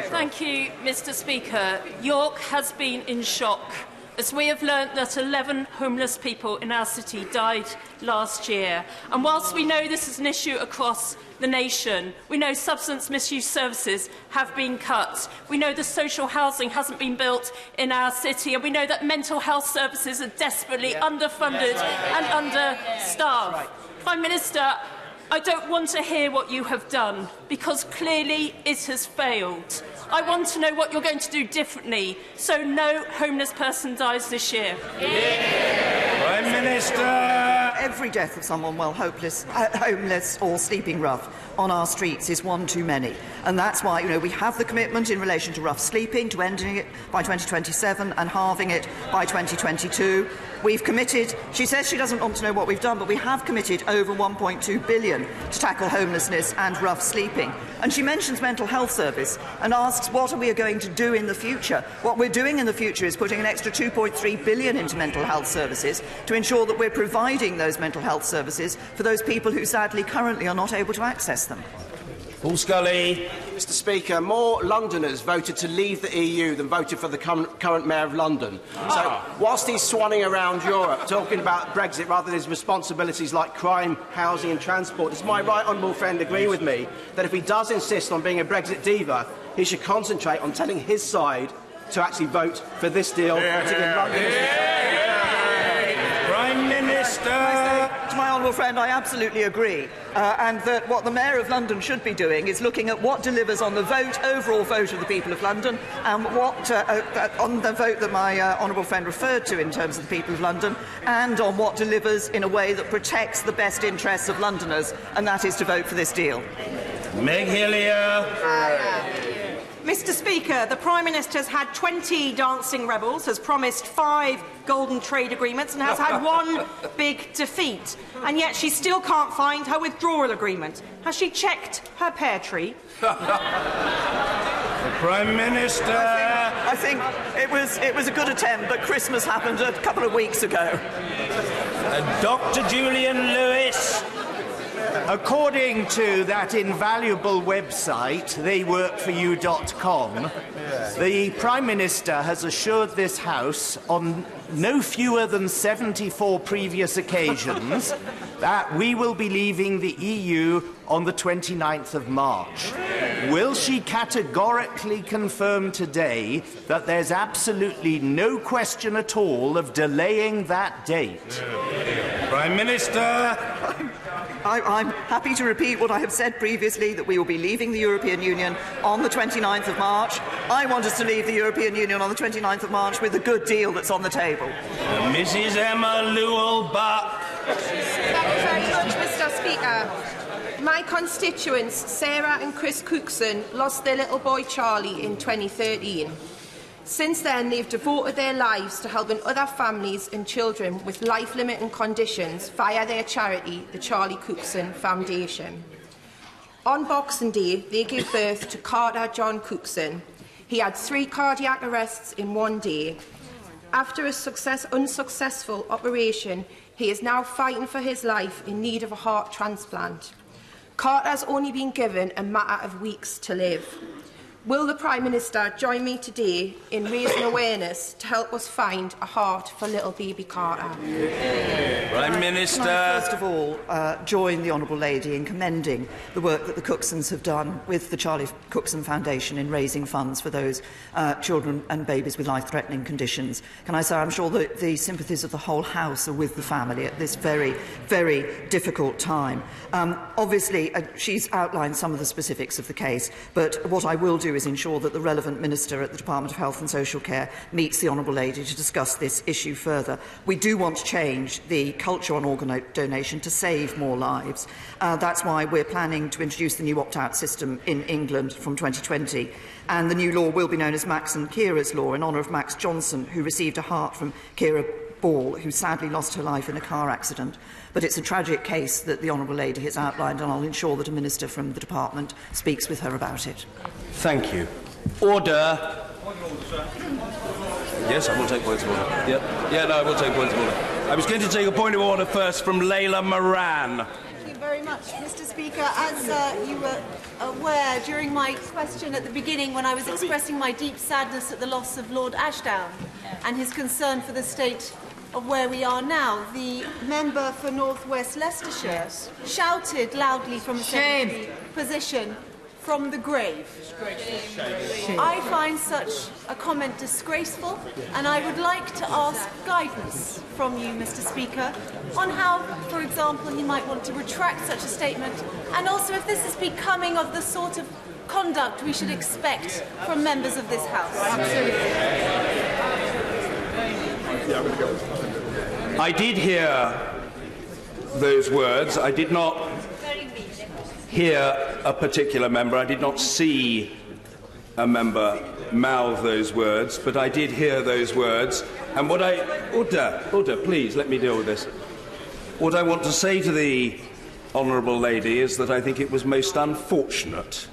Thank you, Mr. Speaker. York has been in shock as we have learnt that 11 homeless people in our city died last year. And whilst we know this is an issue across the nation, we know substance misuse services have been cut, we know the social housing hasn't been built in our city, and we know that mental health services are desperately underfunded and understaffed. Prime Minister, I don't want to hear what you have done, because clearly it has failed. I want to know what you're going to do differently, so no homeless person dies this year. Prime Minister! Every death of someone, homeless or sleeping rough on our streets is one too many. And that's why, we have the commitment in relation to rough sleeping to ending it by 2027 and halving it by 2022. We've committed, she says she doesn't want to know what we've done, but we have committed over £1.2 billion to tackle homelessness and rough sleeping. And she mentions mental health service and asks what are we going to do in the future. What we're doing in the future is putting an extra £2.3 billion into mental health services to ensure that we're providing those mental health services for those people who sadly currently are not able to access them. Paul Scully. Mr. Speaker, more Londoners voted to leave the EU than voted for the current Mayor of London. So, whilst he's swanning around Europe talking about Brexit rather than his responsibilities like crime, housing and transport, does my right honourable friend agree with me that if he does insist on being a Brexit diva, he should concentrate on telling his side to actually vote for this deal to give Londoners... Prime Minister! To my honourable friend, I absolutely agree. And that what the Mayor of London should be doing is looking at what delivers on the overall vote of the people of London, and what on the vote that my honourable friend referred to in terms of the people of London, and on what delivers in a way that protects the best interests of Londoners, and that is to vote for this deal. Meg Hillier. Mr Speaker, the Prime Minister has had 20 dancing rebels, has promised 5 golden trade agreements and has had 1 big defeat. And yet she still can't find her withdrawal agreement. Has she checked her pear tree? The Prime Minister. I think it was a good attempt, but Christmas happened a couple of weeks ago. Dr. Julian Lewis. According to that invaluable website, theyworkforyou.com, the Prime Minister has assured this House on no fewer than 74 previous occasions that we will be leaving the EU on the 29th of March. Will she categorically confirm today that there's absolutely no question at all of delaying that date? Prime Minister. I'm happy to repeat what I have said previously, that we will be leaving the European Union on the 29th of March. I want us to leave the European Union on the 29th of March with a good deal that's on the table. Mrs. Emma Lewell-Buck. Thank you very much, Mr. Speaker. My constituents, Sarah and Chris Cookson, lost their little boy Charlie in 2013. Since then, they've devoted their lives to helping other families and children with life-limiting conditions via their charity, the Charlie Cookson Foundation. On Boxing Day, they gave birth to Carter John Cookson. He had 3 cardiac arrests in 1 day. After a unsuccessful operation, he is now fighting for his life in need of a heart transplant. Carter has only been given a matter of weeks to live. Will the Prime Minister join me today in raising awareness to help us find a heart for little baby Carter? Prime Minister. Can I first of all join the Honourable Lady in commending the work that the Cooksons have done with the Charlie Cookson Foundation in raising funds for those children and babies with life-threatening conditions. Can I say I'm sure that the sympathies of the whole House are with the family at this very, very difficult time. Obviously, she's outlined some of the specifics of the case, but what I will do is ensure that the relevant Minister at the Department of Health and Social Care meets the Honourable Lady to discuss this issue further. We do want to change the culture on organ donation to save more lives. That's why we're planning to introduce the new opt-out system in England from 2020. And the new law will be known as Max and Kira's Law in honour of Max Johnson, who received a heart from Kira Ball, who sadly lost her life in a car accident. But it's a tragic case that the Honourable Lady has outlined, and I'll ensure that a Minister from the Department speaks with her about it. Thank you. Order. Yes, I will take points of order. I will take points of order. I was going to take a point of order first from Layla Moran. Thank you very much, Mr. Speaker. As you were aware, during my question at the beginning, when I was expressing my deep sadness at the loss of Lord Ashdown and his concern for the state of where we are now, the member for North West Leicestershire shouted loudly from a secondary position, "From the grave." I find such a comment disgraceful, and I would like to ask guidance from you, Mr. Speaker, on how, for example, he might want to retract such a statement, and also if this is becoming of the sort of conduct we should expect from members of this House. I did hear those words. I did not hear a particular member. I did not see a member mouth those words, but I did hear those words. And what I... Order, please, let me deal with this. What I want to say to the Honourable Lady is that I think it was most unfortunate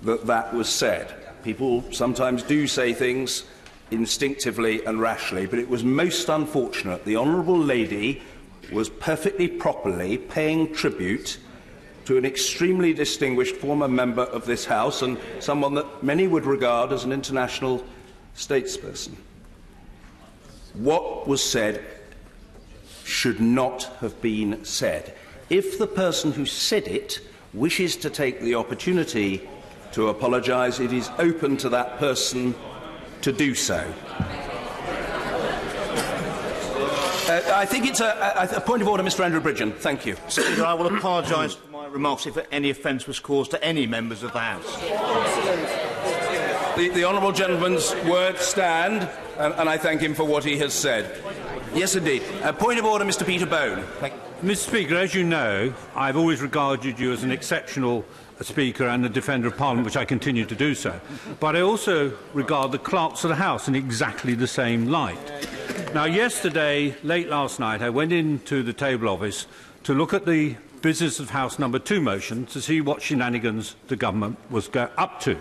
that that was said. People sometimes do say things instinctively and rashly, but it was most unfortunate. The Honourable Lady was perfectly properly paying tribute to an extremely distinguished former member of this House and someone that many would regard as an international statesperson. What was said should not have been said. If the person who said it wishes to take the opportunity to apologise, it is open to that person to do so. I think it's a point of order, Mr. Andrew Bridgen. Thank you. Speaker, I will apologise for my remarks if any offence was caused to any members of the House. The honourable gentleman's words stand, and I thank him for what he has said. Yes, indeed. Point of order, Mr. Peter Bone. Thank you. Mr. Speaker, as you know, I've always regarded you as an exceptional Speaker and a defender of Parliament, which I continue to do so. But I also regard the clerks of the House in exactly the same light. Now, yesterday, late last night, I went into the table office to look at the Business of House number 2 motion to see what shenanigans the government was up to.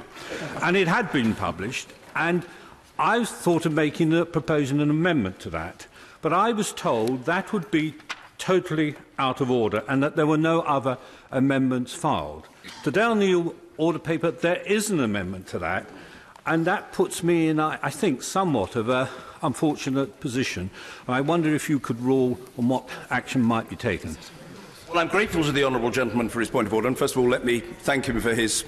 And it had been published, and I thought of proposing an amendment to that. But I was told that would be totally out of order and that there were no other amendments filed. Today on the order paper, there is an amendment to that, and that puts me in, I think, somewhat of an unfortunate position. And I wonder if you could rule on what action might be taken. Well, I'm grateful to the honourable gentleman for his point of order, and first of all, let me thank him for his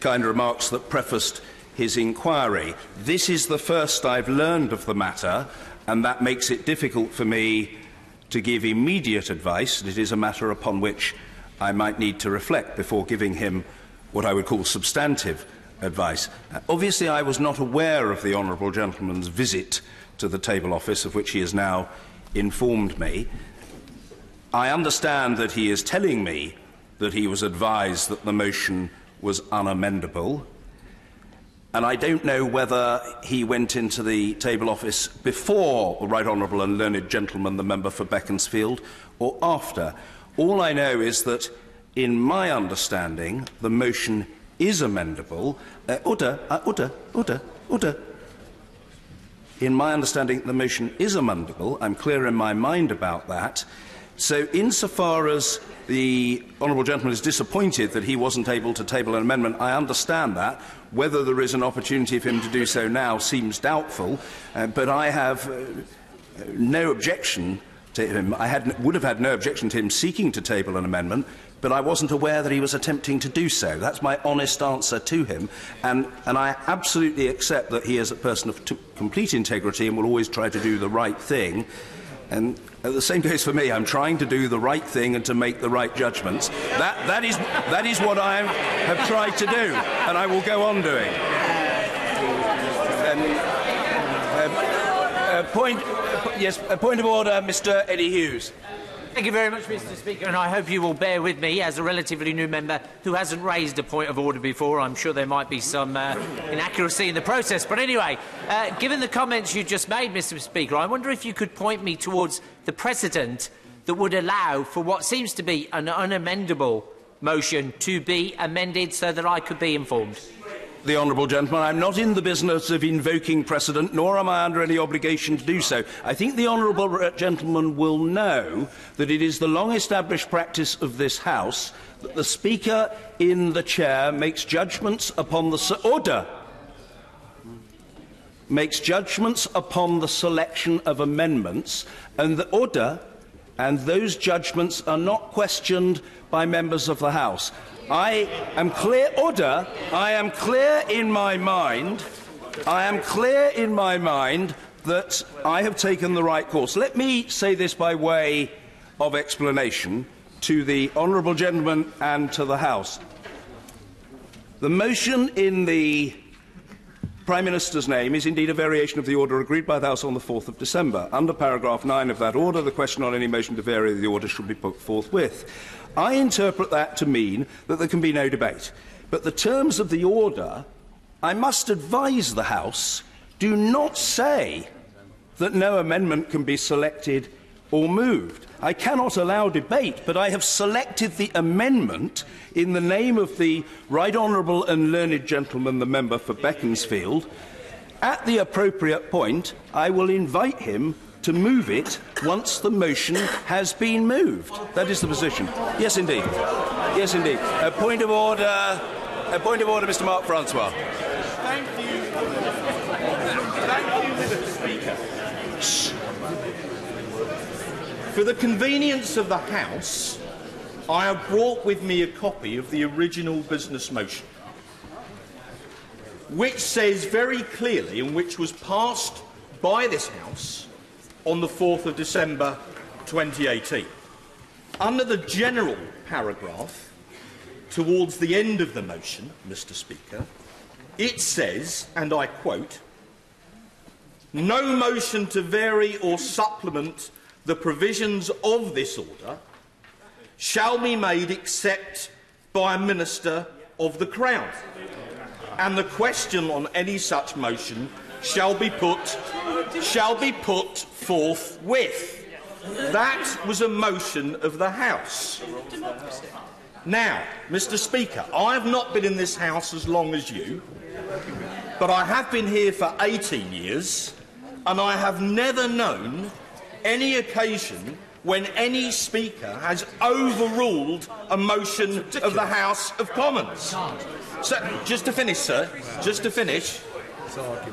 kind remarks that prefaced his inquiry. This is the first I've learned of the matter, and that makes it difficult for me to give immediate advice. It is a matter upon which I might need to reflect before giving him what I would call substantive advice. Obviously, I was not aware of the honourable gentleman's visit to the table office, of which he has now informed me. I understand that he is telling me that he was advised that the motion was unamendable, and I don't know whether he went into the table office before the Right Honourable and Learned Gentleman, the member for Beaconsfield, or after. All I know is that, in my understanding, the motion is amendable. In my understanding, the motion is amendable. I'm clear in my mind about that. So, insofar as the honourable gentleman is disappointed that he wasn't able to table an amendment, I understand that. Whether there is an opportunity for him to do so now seems doubtful, but I have no objection to him. Would have had no objection to him seeking to table an amendment, but I wasn't aware that he was attempting to do so. That's my honest answer to him, and I absolutely accept that he is a person of complete integrity and will always try to do the right thing. And the same goes for me. I'm trying to do the right thing and to make the right judgments. That is what I have tried to do, and I will go on doing. A point of order, Mr. Eddie Hughes. Thank you very much, Mr. Speaker, and I hope you will bear with me as a relatively new member who hasn't raised a point of order before. I'm sure there might be some inaccuracy in the process. But anyway, given the comments you just made, Mr. Speaker, I wonder if you could point me towards the precedent that would allow for what seems to be an unamendable motion to be amended so that I could be informed. The honourable gentleman, I'm not in the business of invoking precedent, nor am I under any obligation to do so. I think the honourable gentleman will know that it is the long-established practice of this House that the Speaker in the chair makes judgments upon the selection of amendments, and the order and those judgments are not questioned by members of the House. I am clear in my mind that I have taken the right course. Let me say this by way of explanation to the honourable gentleman and to the House. The motion in the Prime Minister's name is indeed a variation of the order agreed by the House on the 4th of December. Under paragraph 9 of that order, the question on any motion to vary the order should be put forthwith. I interpret that to mean that there can be no debate. But the terms of the order, I must advise the House, do not say that no amendment can be selected or moved. I cannot allow debate, but I have selected the amendment in the name of the Right Honourable and Learned Gentleman, the member for Beaconsfield. At the appropriate point, I will invite him to move it once the motion has been moved. That is the position. Yes, indeed. Yes, indeed. A point of order, Mr. Mark Francois. Thank you, Mr. Speaker. For the convenience of the House, I have brought with me a copy of the original business motion, which says very clearly, and which was passed by this House on the 4th of December 2018. Under the general paragraph, towards the end of the motion, Mr. Speaker, it says, and I quote, "No motion to vary or supplement the provisions of this order shall be made except by a Minister of the Crown, and the question on any such motion shall be put forthwith. That was a motion of the House. Now, Mr. Speaker, I have not been in this House as long as you, but I have been here for 18 years, and I have never known any occasion when any Speaker has overruled a motion of the House of Commons. So, just to finish, sir, just to finish,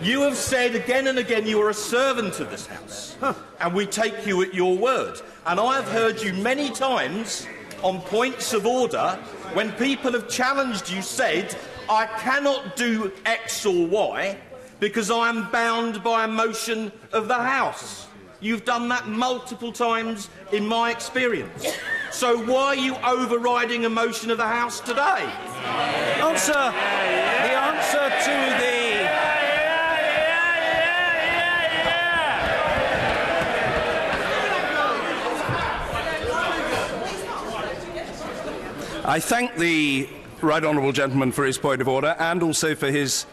you have said again and again you are a servant of this House, and we take you at your word. And I have heard you many times on points of order when people have challenged you said, I cannot do X or Y because I am bound by a motion of the House. You've done that multiple times in my experience. So why are you overriding a motion of the House today? The answer to the... I thank the right honourable gentleman for his point of order and also for his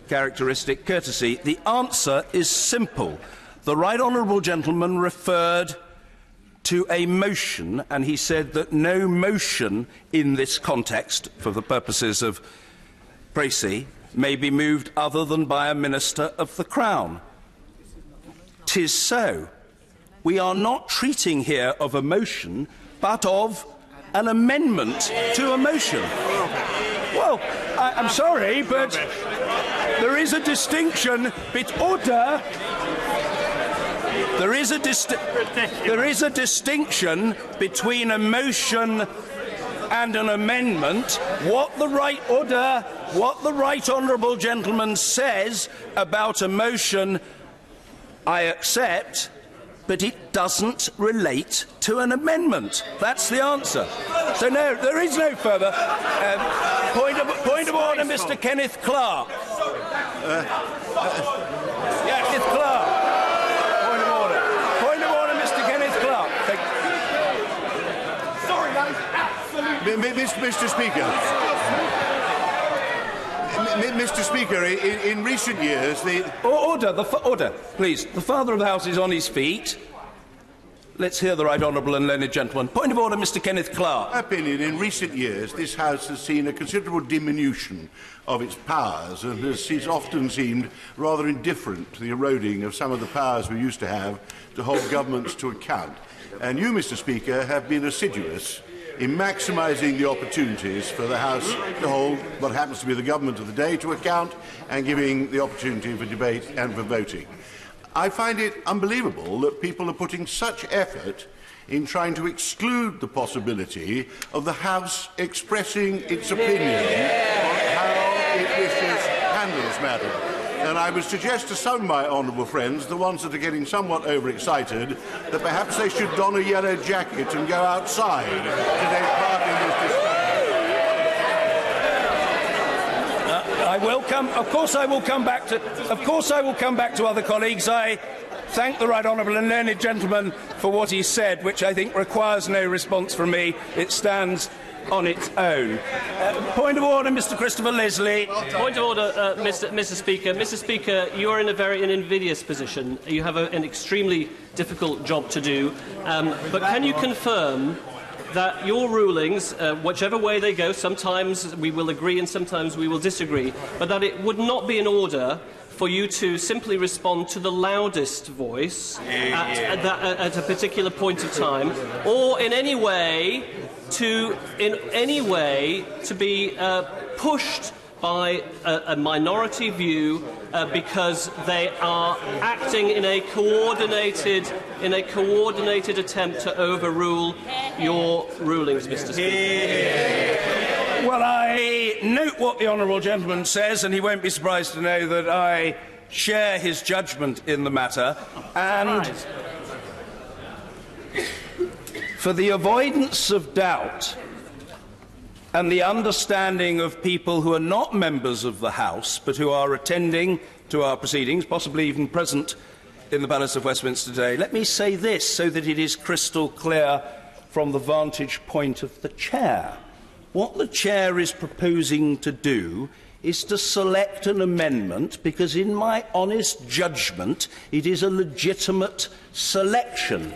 characteristic courtesy. The answer is simple. The right honourable gentleman referred to a motion, and he said that no motion in this context, for the purposes of précis, may be moved other than by a Minister of the Crown. 'Tis so. We are not treating here of a motion, but of an amendment to a motion. Well, I'm sorry, but there is a distinction order. There is a distinction between a motion and an amendment. What the right honourable gentleman says about a motion, I accept, but it doesn't relate to an amendment. That's the answer. So no, there is no further point of order, Mr. Kenneth Clark. Kenneth Clark. Point of order, Mr. Kenneth Clark. Sorry, that is absolutely... Mr. Speaker. Mr. Speaker, in recent years, Order, please. The Father of the House is on his feet. Let's hear the right honourable and learned gentleman. Point of order, Mr. Kenneth Clark. My opinion, in recent years, this House has seen a considerable diminution of its powers and has often seemed rather indifferent to the eroding of some of the powers we used to have to hold governments to account. And you, Mr. Speaker, have been assiduous in maximising the opportunities for the House to hold what happens to be the government of the day to account and giving the opportunity for debate and for voting. I find it unbelievable that people are putting such effort in trying to exclude the possibility of the House expressing its opinion on how it wishes to handle this matter. And I would suggest to some of my honourable friends, the ones that are getting somewhat overexcited, that perhaps they should don a yellow jacket and go outside to take part in this discussion. I will come. Of course, I will come back to. Of course, I will come back to other colleagues. I thank the right honourable and learned gentleman for what he said, which I think requires no response from me. It stands on its own. Point of order, Mr. Christopher Leslie. Point of order, Mr. Speaker. Mr. Speaker, you are in an invidious position. You have an extremely difficult job to do. But can you confirm that your rulings, whichever way they go, sometimes we will agree and sometimes we will disagree, but that it would not be in order for you to simply respond to the loudest voice at a particular point of time, or in any way to be pushed by a minority view because they are acting in a coordinated attempt to overrule your rulings, Mr. Speaker. Well, I note what the honourable gentleman says, and he won't be surprised to know that I share his judgment in the matter. And for the avoidance of doubt and the understanding of people who are not members of the House but who are attending to our proceedings, possibly even present in the Palace of Westminster today, let me say this so that it is crystal clear from the vantage point of the Chair. What the Chair is proposing to do is to select an amendment because, in my honest judgment, it is a legitimate selection.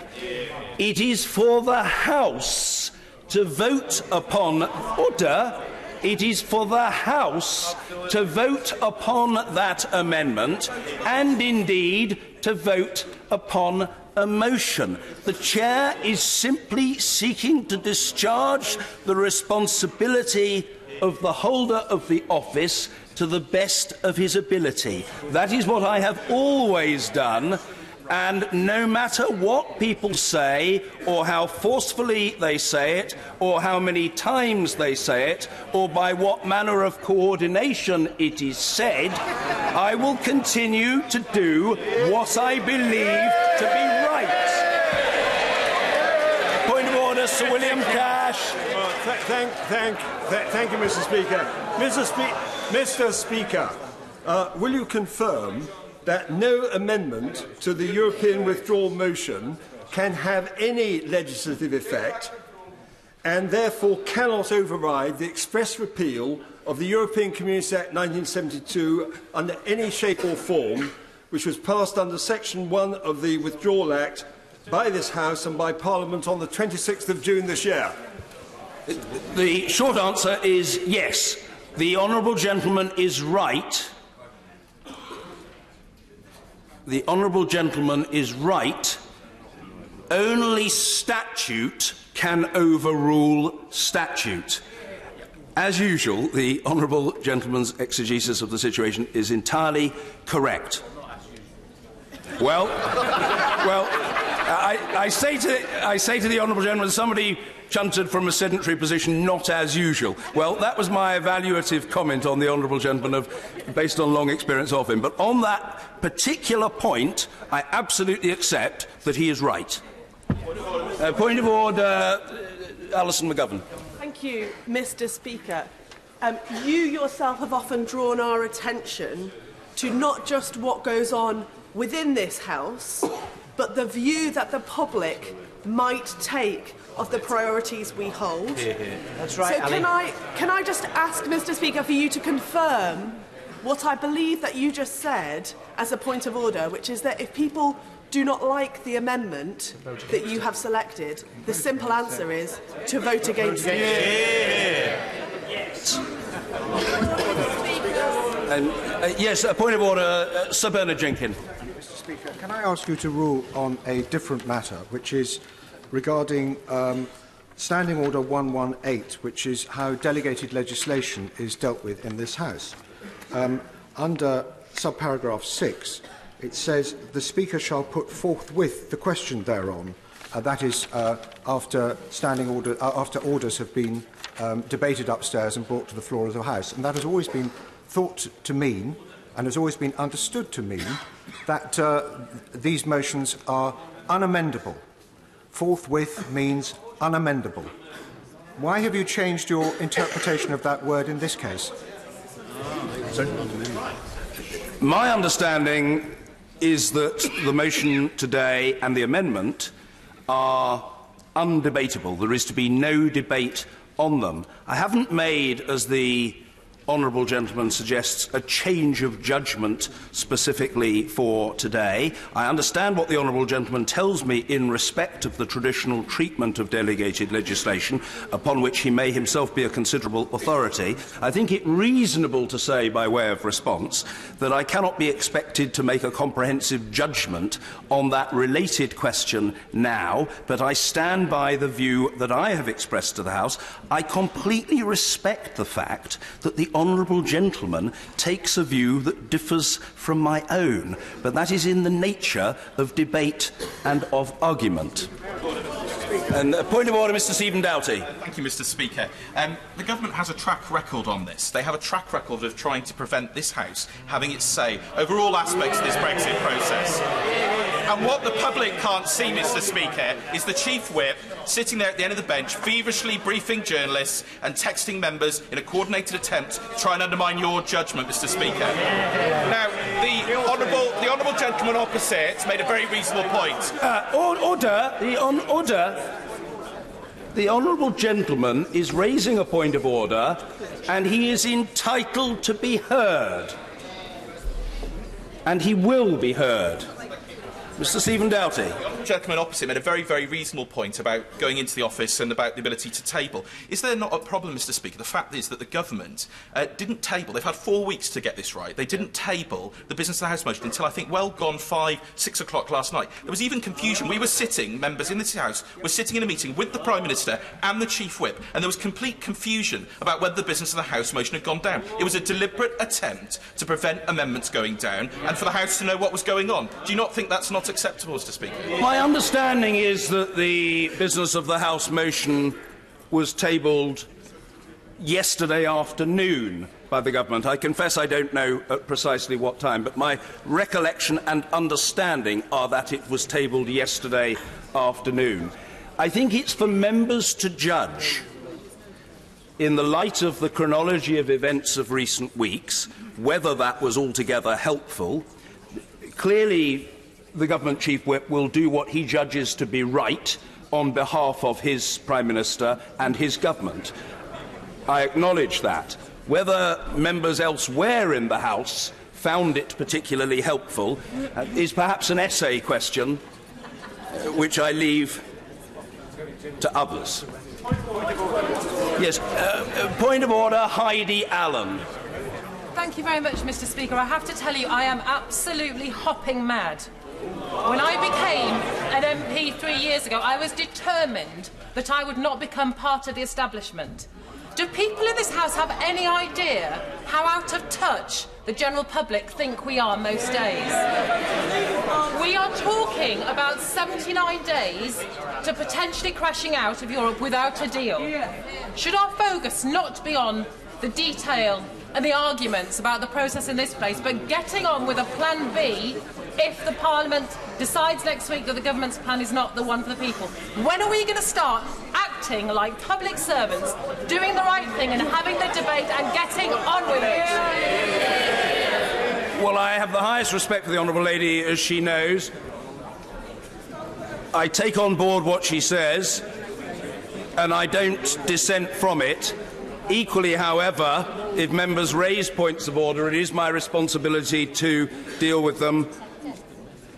It is for the House to vote upon order. It is for the House to vote upon that amendment and, indeed, to vote upon a motion. The Chair is simply seeking to discharge the responsibility of the holder of the office to the best of his ability. That is what I have always done, and no matter what people say, or how forcefully they say it, or how many times they say it, or by what manner of coordination it is said, I will continue to do what I believe to be right. Point of order, Sir William Cash. Thank you, Mr. Speaker. Mr. Speaker, will you confirm that no amendment to the European withdrawal motion can have any legislative effect and therefore cannot override the express repeal of the European Community Act 1972 under any shape or form, which was passed under Section 1 of the Withdrawal Act by this House and by Parliament on the 26th of June this year? The short answer is yes. The honourable gentleman is right. The honourable gentleman is right. Only statute can overrule statute. As usual, the honourable gentleman's exegesis of the situation is entirely correct. Well, I say to the honourable gentleman, somebody chunted from a sedentary position, not as usual. Well, that was my evaluative comment on the honourable gentleman, based on long experience of him. But on that particular point, I absolutely accept that he is right. Point of order, Alison McGovern. Thank you, Mr. Speaker. You yourself have often drawn our attention to not just what goes on within this House, but the view that the public might take of the priorities we hold. That's right, so can I just ask, Mr. Speaker, for you to confirm what I believe that you just said as a point of order, which is that if people do not like the amendment that you have selected, the simple answer is to vote against it. Yes, a point of order, Sir Bernard Jenkins. Mr. Speaker, can I ask you to rule on a different matter, which is regarding Standing Order 118, which is how delegated legislation is dealt with in this House. Under subparagraph 6, it says the Speaker shall put forthwith the question thereon. That is, after orders have been debated upstairs and brought to the floor of the House. And that has always been thought to mean, and has always been understood to mean, that these motions are unamendable. Forthwith means unamendable. Why have you changed your interpretation of that word in this case? My understanding is that the motion today and the amendment are undebatable. There is to be no debate on them. I haven't made, as the honourable gentleman suggests, a change of judgment specifically for today. I understand what the honourable gentleman tells me in respect of the traditional treatment of delegated legislation, upon which he may himself be a considerable authority. I think it reasonable to say, by way of response, that I cannot be expected to make a comprehensive judgment on that related question now, but I stand by the view that I have expressed to the House. I completely respect the fact that the honourable gentleman takes a view that differs from my own, but that is in the nature of debate and of argument. And a point of order, Mr. Stephen Doughty. Thank you, Mr. Speaker. The government has a track record on this. They have a track record of trying to prevent this House having its say over all aspects of this Brexit process. And what the public can't see, Mr. Speaker, is the Chief Whip sitting there at the end of the bench, feverishly briefing journalists and texting members in a coordinated attempt to try and undermine your judgment, Mr. Speaker. Now, the honourable gentleman opposite made a very reasonable point. Order. The honourable gentleman is raising a point of order, and he is entitled to be heard. And he will be heard. Mr. Stephen Doughty. The gentleman opposite made a very, very reasonable point about going into the office and about the ability to table. Is there not a problem, Mr. Speaker? The fact is that the government didn't table. They've had 4 weeks to get this right. They didn't table the Business of the House motion until, I think, well gone 5, 6 o'clock last night. There was even confusion. We were sitting, members in this House, were sitting in a meeting with the Prime Minister and the Chief Whip, and there was complete confusion about whether the Business of the House motion had gone down. It was a deliberate attempt to prevent amendments going down and for the House to know what was going on. Do you not think that's not acceptable, Mr. Speaker? My understanding is that the Business of the House motion was tabled yesterday afternoon by the government. I confess I don't know at precisely what time, but my recollection and understanding are that it was tabled yesterday afternoon. I think it's for members to judge, in the light of the chronology of events of recent weeks, whether that was altogether helpful. Clearly, the Government Chief Whip will do what he judges to be right on behalf of his Prime Minister and his government. I acknowledge that. Whether members elsewhere in the House found it particularly helpful is perhaps an essay question, which I leave to others. Yes, point of order, Heidi Allen. Thank you very much, Mr. Speaker. I have to tell you, I am absolutely hopping mad. When I became an MP 3 years ago, I was determined that I would not become part of the establishment. Do people in this House have any idea how out of touch the general public think we are most days? We are talking about 79 days to potentially crashing out of Europe without a deal. Should our focus not be on the detail and the arguments about the process in this place, but getting on with a plan B if the Parliament decides next week that the government's plan is not the one for the people? When are we going to start acting like public servants, doing the right thing and having the debate and getting on with it? Well, I have the highest respect for the Honourable Lady, as she knows. I take on board what she says, and I don't dissent from it. Equally, however, if members raise points of order, it is my responsibility to deal with them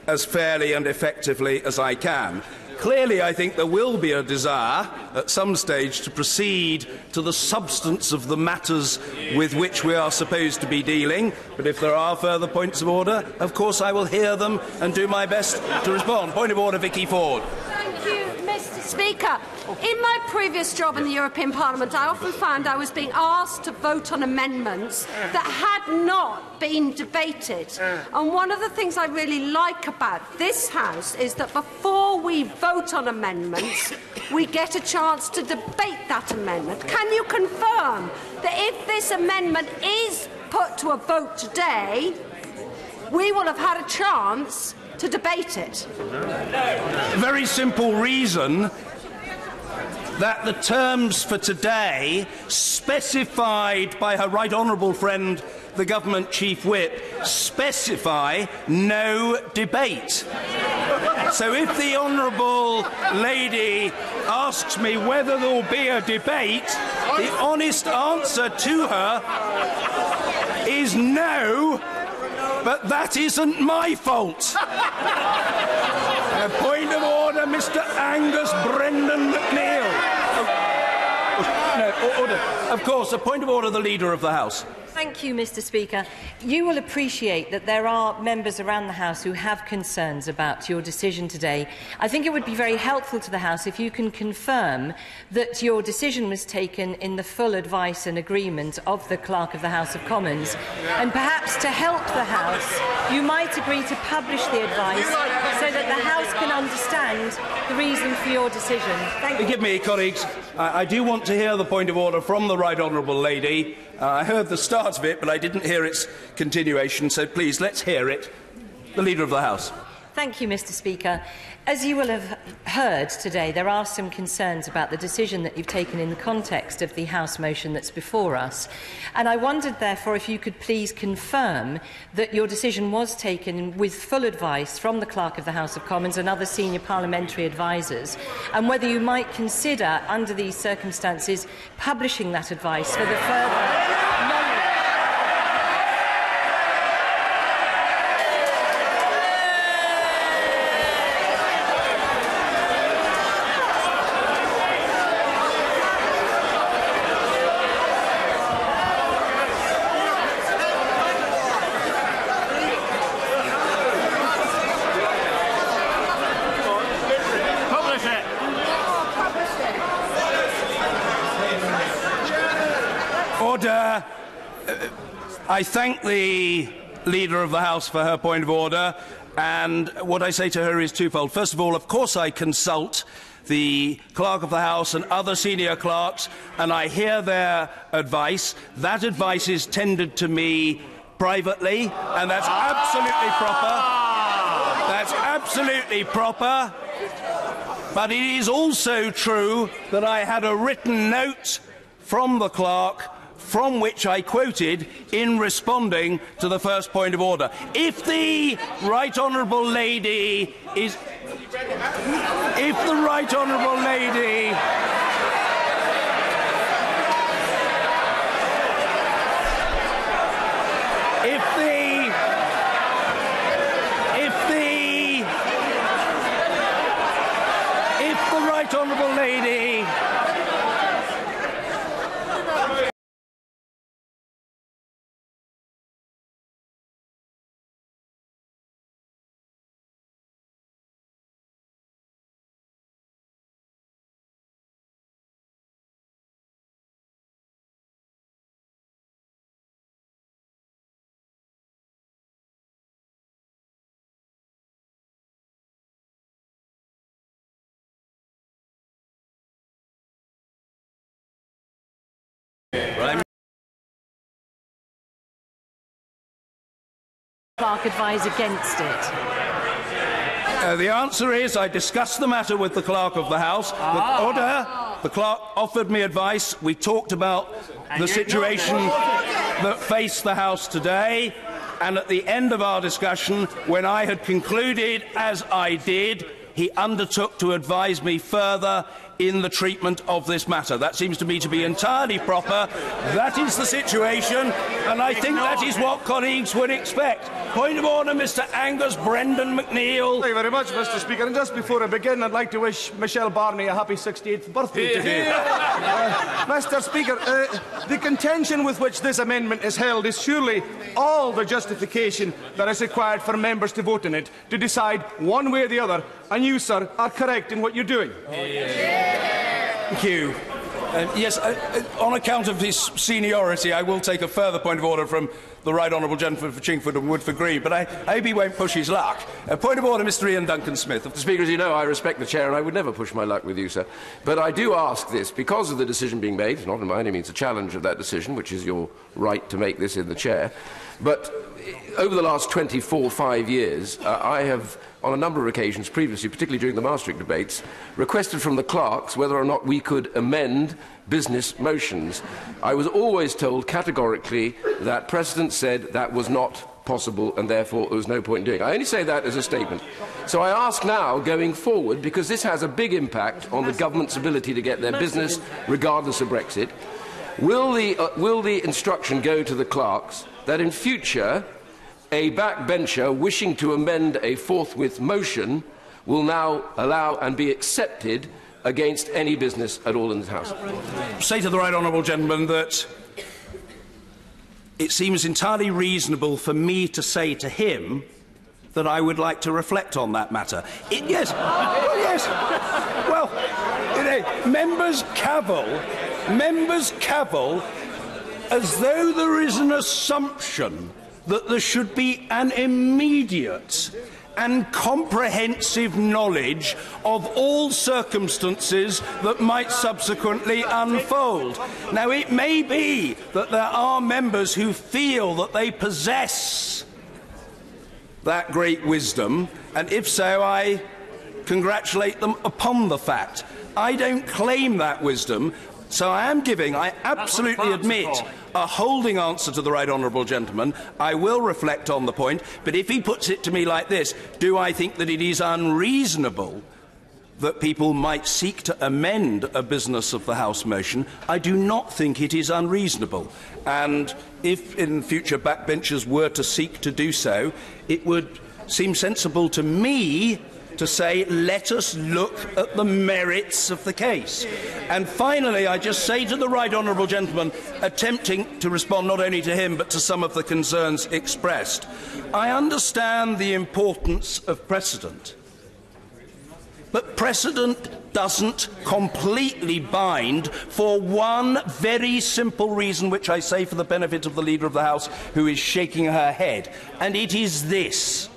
as fairly and effectively as I can. Clearly, I think there will be a desire at some stage to proceed to the substance of the matters with which we are supposed to be dealing, but if there are further points of order, of course I will hear them and do my best to respond. Point of order, Vicky Ford. Thank you, Mr. Speaker. In my previous job in the European Parliament, I often found I was being asked to vote on amendments that had not been debated. And one of the things I really like about this House is that before we vote on amendments, we get a chance to debate that amendment. Can you confirm that if this amendment is put to a vote today, we will have had a chance to debate it? Very simple reason that the terms for today, specified by her right honourable friend, the Government Chief Whip, specify no debate. So if the honourable lady asks me whether there will be a debate, the honest answer to her is no, but that isn't my fault. A point of order, Mr. Angus Brendan McNeill. No, order. Of course, a point of order, the Leader of the House. Thank you, Mr. Speaker. You will appreciate that there are members around the House who have concerns about your decision today. I think it would be very helpful to the House if you can confirm that your decision was taken in the full advice and agreement of the Clerk of the House of Commons. And perhaps to help the House, you might agree to publish the advice so that the House can understand the reason for your decision. Thank you. Forgive me, colleagues. I do want to hear the point of order from the Right Honourable Lady. I heard the start of it, but I didn't hear its continuation, so please, let's hear it. The Leader of the House. Thank Thank you, Mr. Speaker. As you will have heard today, there are some concerns about the decision that you've taken in the context of the House motion that's before us. And I wondered, therefore, if you could please confirm that your decision was taken with full advice from the Clerk of the House of Commons and other senior parliamentary advisers, and whether you might consider, under these circumstances, publishing that advice for the further... Order. I thank the Leader of the House for her point of order, and what I say to her is twofold. First of all, of course I consult the Clerk of the House and other senior clerks, and I hear their advice. That advice is tendered to me privately, and that's absolutely proper. That's absolutely proper. But it is also true that I had a written note from the clerk from which I quoted in responding to the first point of order. If the Right Honourable Lady is... If the Right Honourable Lady... If the Right Honourable Lady... Clerk advise against it? The answer is I discussed the matter with the Clerk of the House. The Clerk offered me advice. We talked about the situation that faced the House today, and at the end of our discussion, when I had concluded, as I did, he undertook to advise me further in the treatment of this matter. That seems to me to be entirely proper. That is the situation, and I think that is what colleagues would expect. Point of order, Mr. Angus Brendan McNeill. Thank you very much, Mr. Speaker. And just before I begin, I'd like to wish Michelle Barney a happy 68th birthday today. Mr. Speaker, the contention with which this amendment is held is surely all the justification that is required for members to vote in it, to decide one way or the other, and you, sir, are correct in what you're doing. Thank you. Yes, on account of his seniority, I will take a further point of order from the Right Honourable Gentleman for Chingford and Woodford Green, but I hope he won't push his luck. Point of order, Mr. Ian Duncan-Smith. Mr. Speaker, as you know, I respect the Chair and I would never push my luck with you, sir. But I do ask this, because of the decision being made, it's not by any means a challenge of that decision, which is your right to make this in the Chair, but over the last 5 years, I have, on a number of occasions previously, particularly during the Maastricht debates, requested from the clerks whether or not we could amend business motions. I was always told categorically that precedent said that was not possible and therefore there was no point in doing it. I only say that as a statement. So I ask now, going forward, because this has a big impact on the government's ability to get their business regardless of Brexit, will the instruction go to the clerks that in future a backbencher wishing to amend a forthwith motion will now allow and be accepted against any business at all in the House? Say to the Right Honourable Gentleman that it seems entirely reasonable for me to say to him that I would like to reflect on that matter. Yes. Well, yes. Well, members cavil as though there is an assumption that there should be an immediate and comprehensive knowledge of all circumstances that might subsequently unfold. Now, it may be that there are members who feel that they possess that great wisdom, and if so, I congratulate them upon the fact. I don't claim that wisdom, so I am giving, I absolutely admit, a holding answer to the right honourable gentleman. I will reflect on the point, but if he puts it to me like this, do I think that it is unreasonable that people might seek to amend a business of the House motion? I do not think it is unreasonable. And if in future backbenchers were to seek to do so, it would seem sensible to me to say, let us look at the merits of the case. And finally, I just say to the right honourable gentleman, attempting to respond not only to him but to some of the concerns expressed, I understand the importance of precedent. But precedent doesn't completely bind for one very simple reason, which I say for the benefit of the Leader of the House, who is shaking her head, and it is this.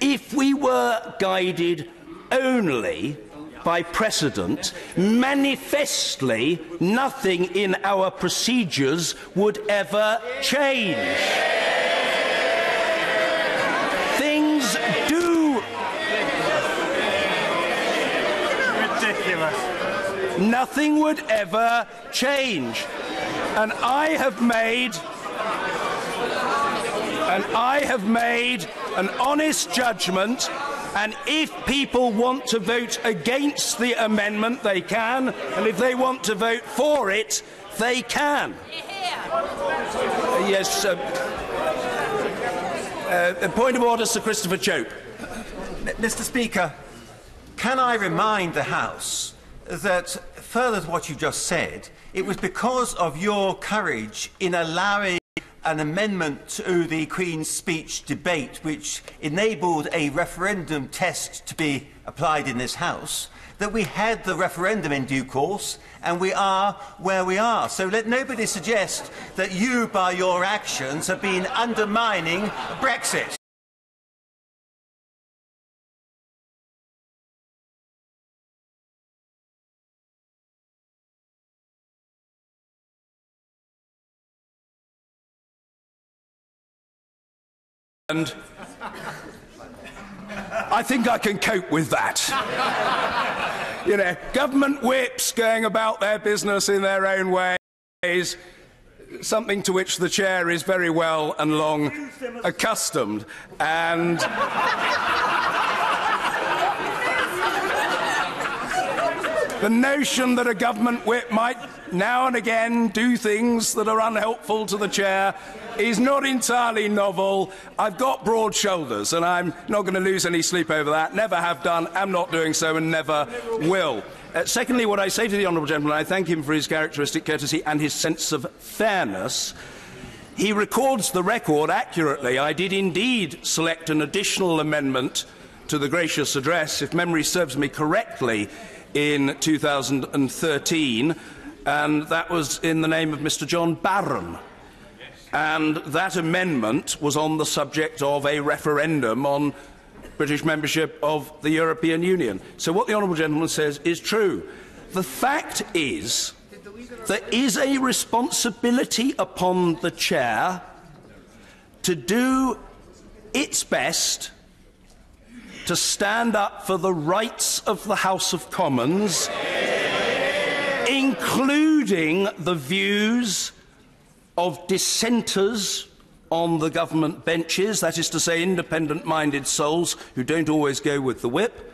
If we were guided only by precedent, manifestly nothing in our procedures would ever change. Things do. Ridiculous. Nothing would ever change. And I have made an honest judgment, and if people want to vote against the amendment, they can, and if they want to vote for it, they can. Yes. A point of order, Sir Christopher Chope. Mr. Speaker, can I remind the House that, further to what you just said, it was because of your courage in allowing an amendment to the Queen's Speech debate which enabled a referendum test to be applied in this House, that we had the referendum in due course, and we are where we are. So let nobody suggest that you, by your actions, have been undermining Brexit. And I think I can cope with that. You know, government whips going about their business in their own ways, something to which the chair is very well and long accustomed. And the notion that a government whip might now and again do things that are unhelpful to the chair is not entirely novel. I've got broad shoulders, and I'm not going to lose any sleep over that. Never have done, am not doing so, and never will. Secondly, what I say to the honourable gentleman, I thank him for his characteristic courtesy and his sense of fairness. He records the record accurately. I did indeed select an additional amendment to the gracious address, if memory serves me correctly, in 2013, and that was in the name of Mr. John Barron. And that amendment was on the subject of a referendum on British membership of the European Union. So what the honourable gentleman says is true. The fact is, there is a responsibility upon the chair to do its best to stand up for the rights of the House of Commons, including the views of dissenters on the government benches, that is to say independent-minded souls who don't always go with the whip,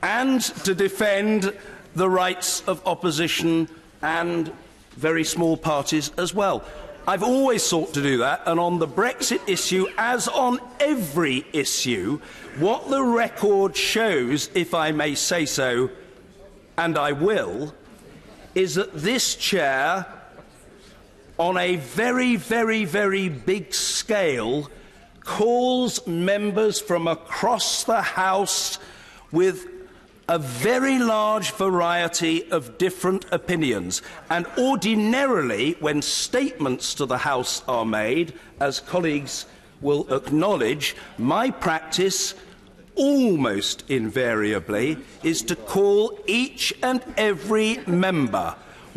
and to defend the rights of opposition and very small parties as well. I've always sought to do that, and on the Brexit issue, as on every issue, what the record shows, if I may say so, and I will, is that this chair, on a very, very, very big scale, calls members from across the House with a very large variety of different opinions. And ordinarily, when statements to the House are made, as colleagues will acknowledge, my practice almost invariably is to call each and every member,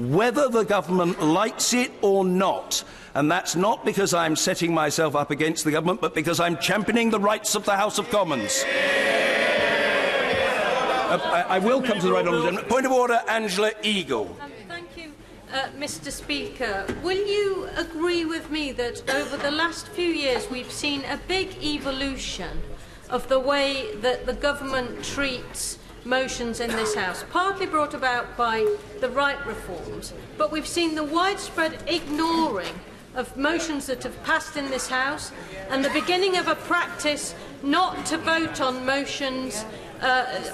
whether the government likes it or not. And that's not because I'm setting myself up against the government, but because I'm championing the rights of the House of Commons. I will come to the right honourable gentleman. Point of order, Angela Eagle. Thank you, Mr. Speaker. Will you agree with me that over the last few years we've seen a big evolution of the way that the government treats motions in this House, partly brought about by the right reforms, but we've seen the widespread ignoring of motions that have passed in this House and the beginning of a practice not to vote on motions,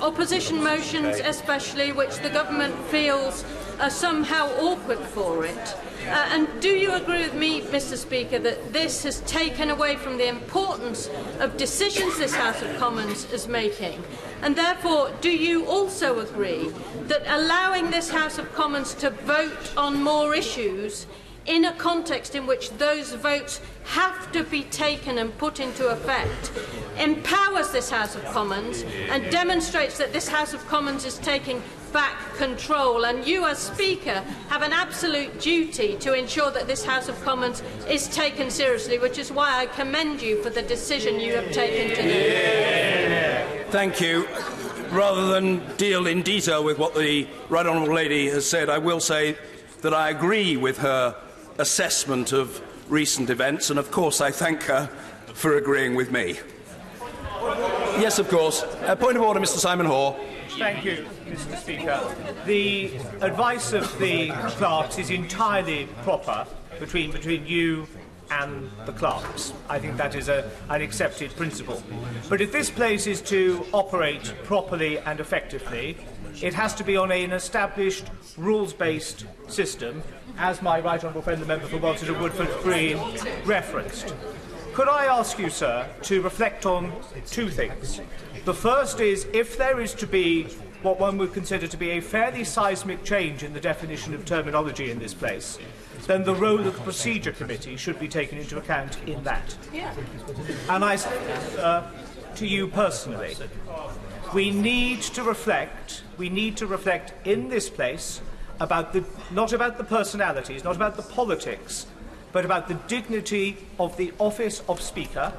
opposition motions especially, which the government feels are somehow awkward for it. And do you agree with me, Mr. Speaker, that this has taken away from the importance of decisions this House of Commons is making? And therefore, do you also agree that allowing this House of Commons to vote on more issues in a context in which those votes have to be taken and put into effect empowers this House of Commons and demonstrates that this House of Commons is taking back control, and you as Speaker have an absolute duty to ensure that this House of Commons is taken seriously, which is why I commend you for the decision you have taken today. Thank you. Rather than deal in detail with what the Right Honourable Lady has said, I will say that I agree with her assessment of recent events, and of course I thank her for agreeing with me. Yes, of course. Point of order, Mr. Simon Hoare. Thank you, Mr. Speaker. The advice of the clerks is entirely proper between you and the clerks. I think that is an accepted principle. But if this place is to operate properly and effectively, it has to be on an established, rules-based system, as my right honourable friend, the member for Walton and Woodford Green, referenced. Could I ask you, sir, to reflect on two things? The first is, if there is to be what one would consider to be a fairly seismic change in the definition of terminology in this place, then the role of the Procedure Committee should be taken into account in that. Yeah. And I say to you personally, we need to reflect in this place about not about the personalities, not about the politics, but about the dignity of the office of Speaker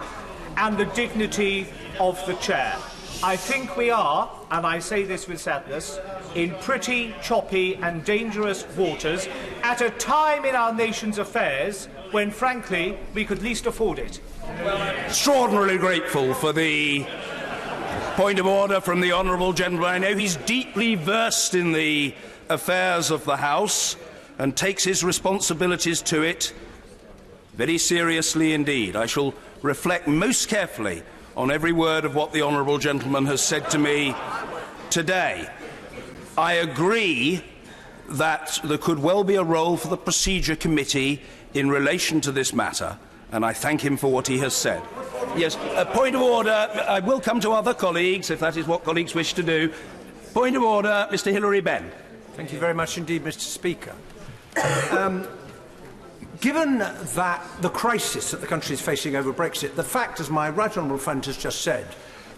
and the dignity of the Chair. I think we are, and I say this with sadness, in pretty choppy and dangerous waters at a time in our nation's affairs when, frankly, we could least afford it. Extraordinarily grateful for the point of order from the honourable gentleman. I know he's deeply versed in the affairs of the House and takes his responsibilities to it very seriously indeed. I shall reflect most carefully on every word of what the honourable gentleman has said to me today. I agree that there could well be a role for the Procedure Committee in relation to this matter, and I thank him for what he has said. Yes, a point of order. I will come to other colleagues, if that is what colleagues wish to do. Point of order, Mr. Hilary Benn. Thank you very much indeed, Mr. Speaker. Given that the crisis that the country is facing over Brexit, the fact, as my right honourable friend has just said,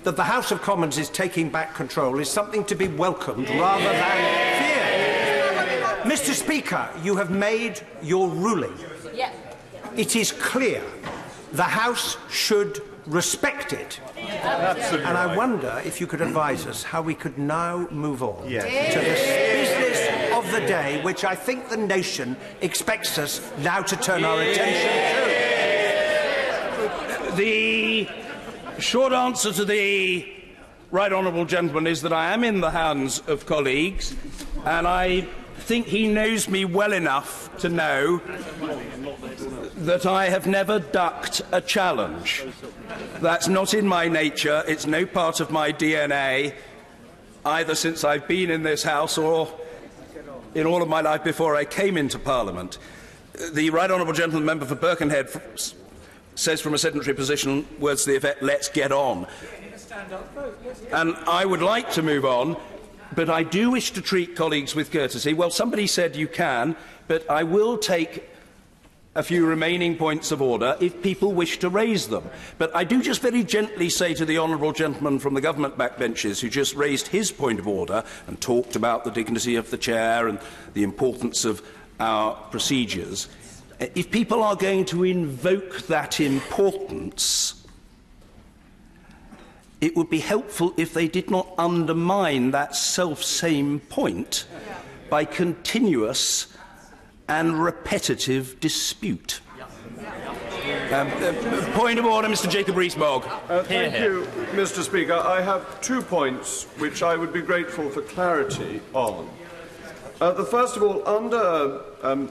that the House of Commons is taking back control is something to be welcomed rather than feared. Mr. Speaker, you have made your ruling. Yeah. It is clear the House should respect it. Absolutely. And I wonder if you could advise us how we could now move on to this business of the day, which I think the nation expects us now to turn our attention to. The short answer to the right honourable gentleman is that I am in the hands of colleagues, and I think he knows me well enough to know that I have never ducked a challenge. That's not in my nature. It's no part of my DNA, either since I've been in this House or in all of my life before I came into Parliament. The right honourable gentleman member for Birkenhead says from a sedentary position, words to the effect, let's get on. And I would like to move on, but I do wish to treat colleagues with courtesy. Well, somebody said you can, but I will take a few remaining points of order if people wish to raise them. But I do just very gently say to the honourable gentleman from the government backbenches who just raised his point of order and talked about the dignity of the chair and the importance of our procedures, if people are going to invoke that importance, it would be helpful if they did not undermine that self-same point by continuous and repetitive dispute. Point of order, Mr. Jacob Rees-Mogg. Thank you, Mr. Speaker. I have 2 points which I would be grateful for clarity on. The first of all, under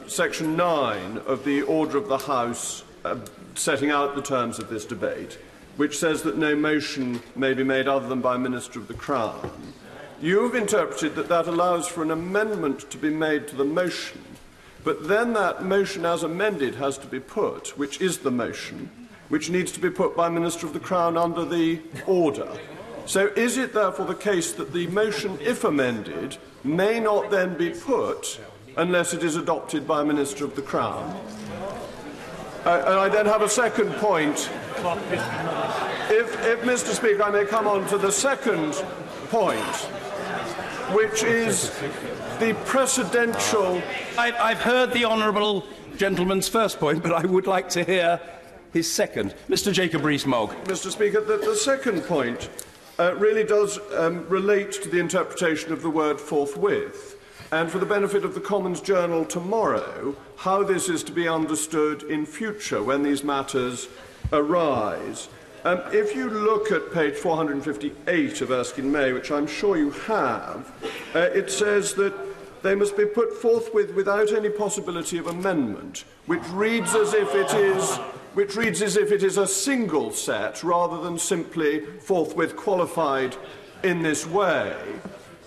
Section 9 of the Order of the House setting out the terms of this debate, which says that no motion may be made other than by a Minister of the Crown, you have interpreted that that allows for an amendment to be made to the motion, but then that motion as amended has to be put, which is the motion, which needs to be put by Minister of the Crown under the order. So is it therefore the case that the motion, if amended, may not then be put unless it is adopted by a Minister of the Crown? And I then have a second point. If Mr. Speaker, I may come on to the second point, which is the precedential... I've heard the honourable gentleman's first point, but I would like to hear his second. Mr. Jacob Rees-Mogg. Mr. Speaker, the second point really does relate to the interpretation of the word forthwith, and for the benefit of the Commons Journal tomorrow, how this is to be understood in future when these matters arise. If you look at page 458 of Erskine May, which I'm sure you have, it says that they must be put forthwith without any possibility of amendment, which reads as if it is a single set rather than simply forthwith qualified in this way.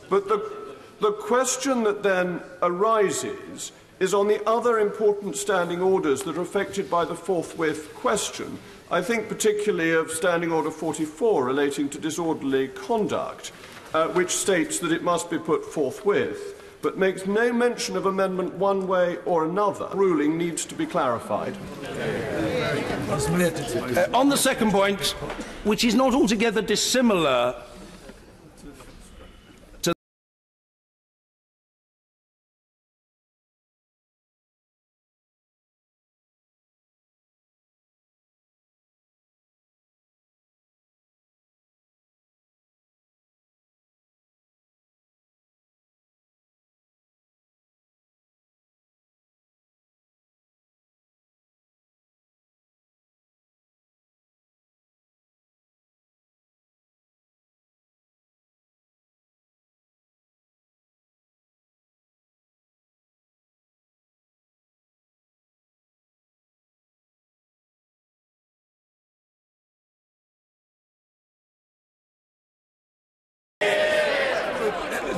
But the question that then arises is on the other important standing orders that are affected by the forthwith question. I think particularly of Standing Order 44 relating to disorderly conduct, which states that it must be put forthwith, but makes no mention of amendment one way or another. Ruling needs to be clarified. On the second point, which is not altogether dissimilar to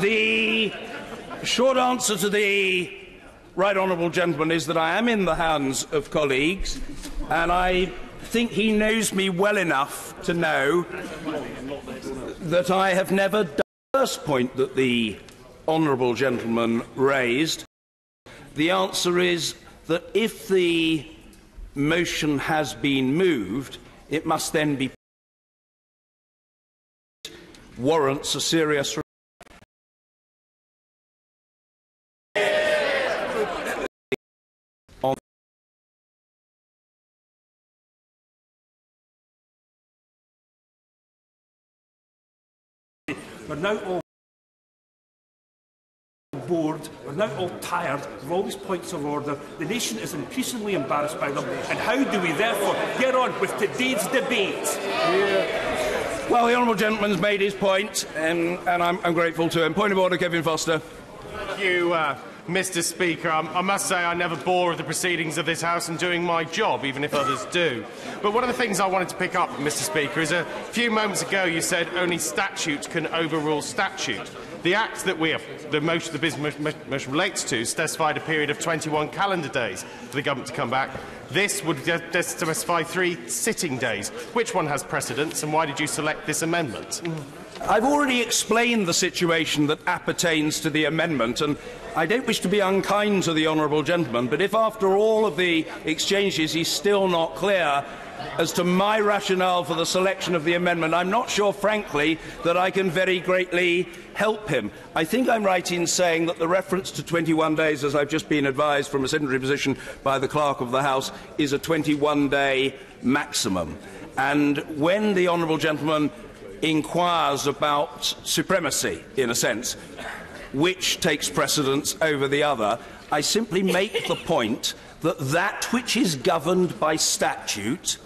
the short answer to the right honourable gentleman is that I am in the hands of colleagues, and I think he knows me well enough to know that I have never done the first point that the honourable gentleman raised. The answer is that if the motion has been moved, it must then be warrants a serious We're now all bored, we're now all tired of all these points of order. The nation is increasingly embarrassed by them, and how do we therefore get on with today's debate? Well, the honourable gentleman's made his point, and I'm grateful to him. Point of order, Kevin Foster. Thank you, Mr. Speaker. I must say I never bore with the proceedings of this House and doing my job, even if others do. But one of the things I wanted to pick up, Mr. Speaker, is a few moments ago you said only statute can overrule statute. The Act that the motion relates to specified a period of 21 calendar days for the government to come back. This would specify 3 sitting days. Which one has precedence, and why did you select this amendment? I've already explained the situation that appertains to the amendment, and I don't wish to be unkind to the honourable gentleman, but if after all of the exchanges he's still not clear as to my rationale for the selection of the amendment, I'm not sure, frankly, that I can very greatly help him. I think I'm right in saying that the reference to 21 days, as I've just been advised from a secondary position by the Clerk of the House, is a 21-day maximum. And when the honourable gentleman inquires about supremacy, in a sense, which takes precedence over the other, I simply make the point that that which is governed by statute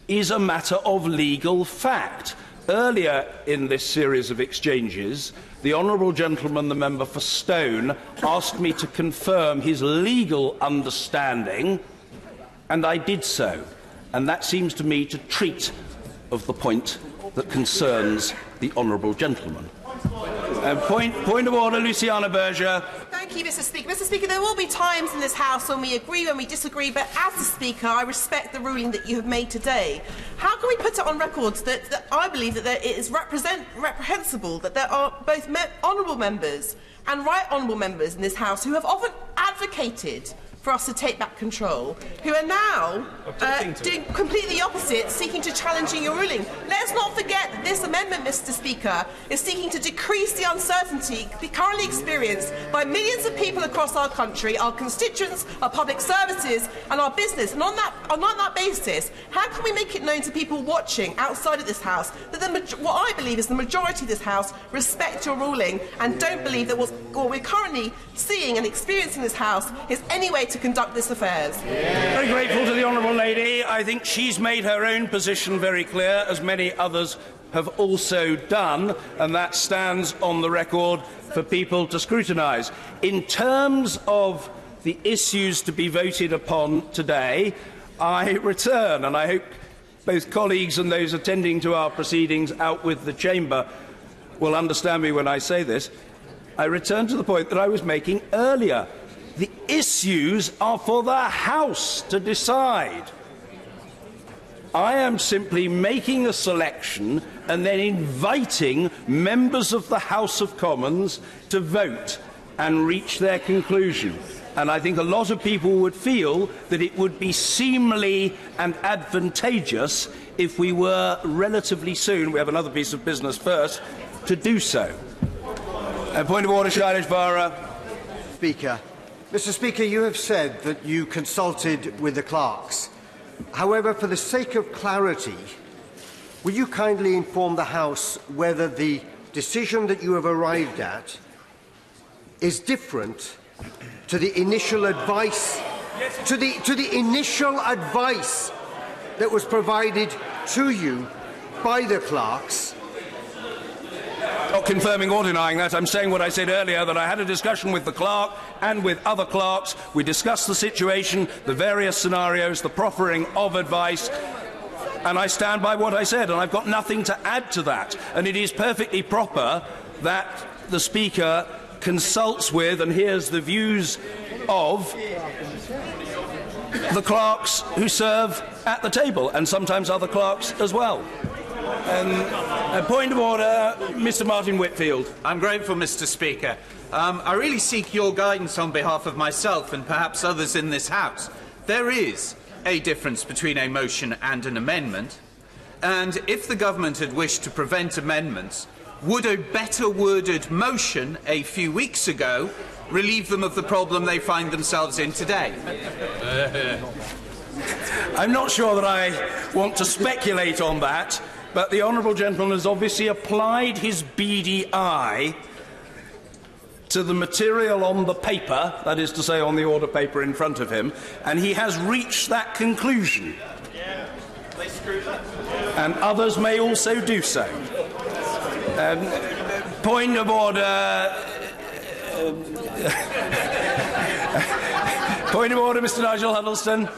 is a matter of legal fact. Earlier in this series of exchanges, the honourable gentleman, the member for Stone, asked me to confirm his legal understanding, and I did so. And that seems to me to treat of the point that concerns the honourable gentleman. Point of order, Luciana Berger. Thank you, Mr. Speaker. Mr. Speaker, there will be times in this House when we agree, when we disagree, but as the Speaker, I respect the ruling that you have made today. How can we put it on records that I believe that it is reprehensible that there are both honourable members and right honourable members in this House who have often advocated for us to take back control, who are now doing completely the opposite, seeking to challenge your ruling. Let's not forget that this amendment, Mr. Speaker, is seeking to decrease the uncertainty currently experienced by millions of people across our country, our constituents, our public services and our business. And on that basis, how can we make it known to people watching outside of this House that what I believe is the majority of this House respect your ruling and don't believe that what we're currently seeing and experiencing in this House is any way to conduct this affairs? Very grateful to the honourable lady. I think she's made her own position very clear, as many others have also done, and that stands on the record for people to scrutinise. In terms of the issues to be voted upon today, I return, and I hope both colleagues and those attending to our proceedings out with the chamber will understand me when I say this. I return to the point that I was making earlier. The issues are for the House to decide. I am simply making a selection and then inviting members of the House of Commons to vote and reach their conclusion. And I think a lot of people would feel that it would be seemly and advantageous if we were relatively soon, we have another piece of business first, to do so. Point of order, Shailesh Vara. Speaker. Mr. Speaker, you have said that you consulted with the clerks. However, for the sake of clarity, will you kindly inform the House whether the decision that you have arrived at is different to the initial advice, to the initial advice that was provided to you by the clerks? Not confirming or denying that. I'm saying what I said earlier, that I had a discussion with the clerk and with other clerks. We discussed the situation, the various scenarios, the proffering of advice, and I stand by what I said, and I've got nothing to add to that. And it is perfectly proper that the Speaker consults with and hears the views of the clerks who serve at the table, and sometimes other clerks as well. Point of order, Mr. Martin Whitfield. I'm grateful, Mr. Speaker. I really seek your guidance on behalf of myself and perhaps others in this House. There is a difference between a motion and an amendment, and if the government had wished to prevent amendments, would a better worded motion a few weeks ago relieve them of the problem they find themselves in today? I'm not sure that I want to speculate on that, but the honourable gentleman has obviously applied his beady eye to the material on the paper, that is to say on the order paper in front of him, and he has reached that conclusion. And others may also do so. Point of order. Point of order, Mr. Nigel Huddleston.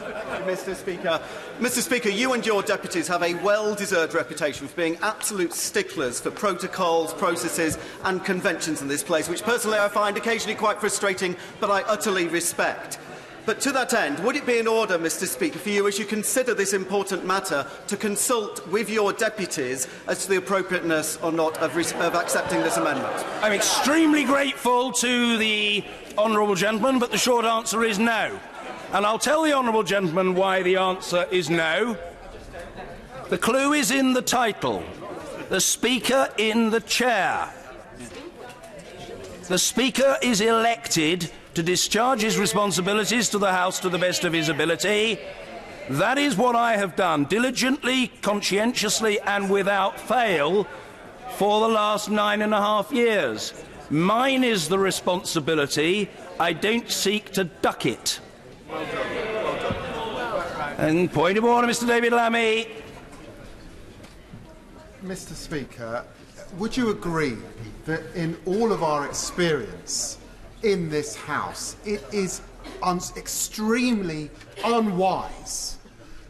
Mr. Speaker. Mr. Speaker, you and your deputies have a well-deserved reputation for being absolute sticklers for protocols, processes and conventions in this place, which personally I find occasionally quite frustrating, but I utterly respect. But to that end, would it be in order, Mr Speaker, for you, as you consider this important matter, to consult with your deputies as to the appropriateness or not of accepting this amendment? I'm extremely grateful to the honourable gentleman, but the short answer is no. And I'll tell the honourable gentleman why the answer is no. The clue is in the title. The Speaker in the chair. The Speaker is elected to discharge his responsibilities to the House to the best of his ability. That is what I have done, diligently, conscientiously and without fail, for the last 9.5 years. Mine is the responsibility. I don't seek to duck it. And point of order, Mr David Lammy. Mr Speaker, would you agree that in all of our experience in this House, it is extremely unwise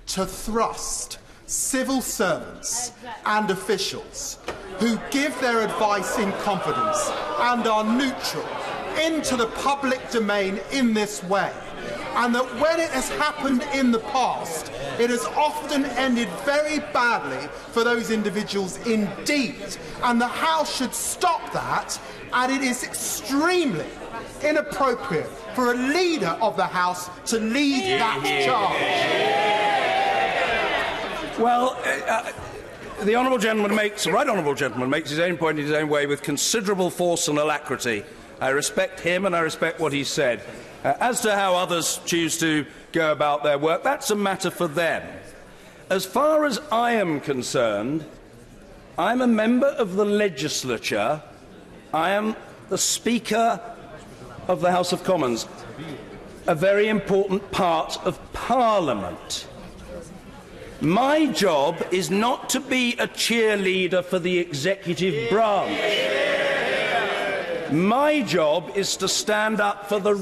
to thrust civil servants and officials who give their advice in confidence and are neutral into the public domain in this way? And that when it has happened in the past, it has often ended very badly for those individuals indeed. And the House should stop that, and it is extremely inappropriate for a leader of the House to lead that charge. Well, the honourable gentleman makes his own point in his own way with considerable force and alacrity. I respect him and I respect what he said. As to how others choose to go about their work, that's a matter for them. As far as I am concerned, I'm a member of the legislature. I am the Speaker of the House of Commons, a very important part of Parliament. My job is not to be a cheerleader for the executive branch. My job is to stand up for the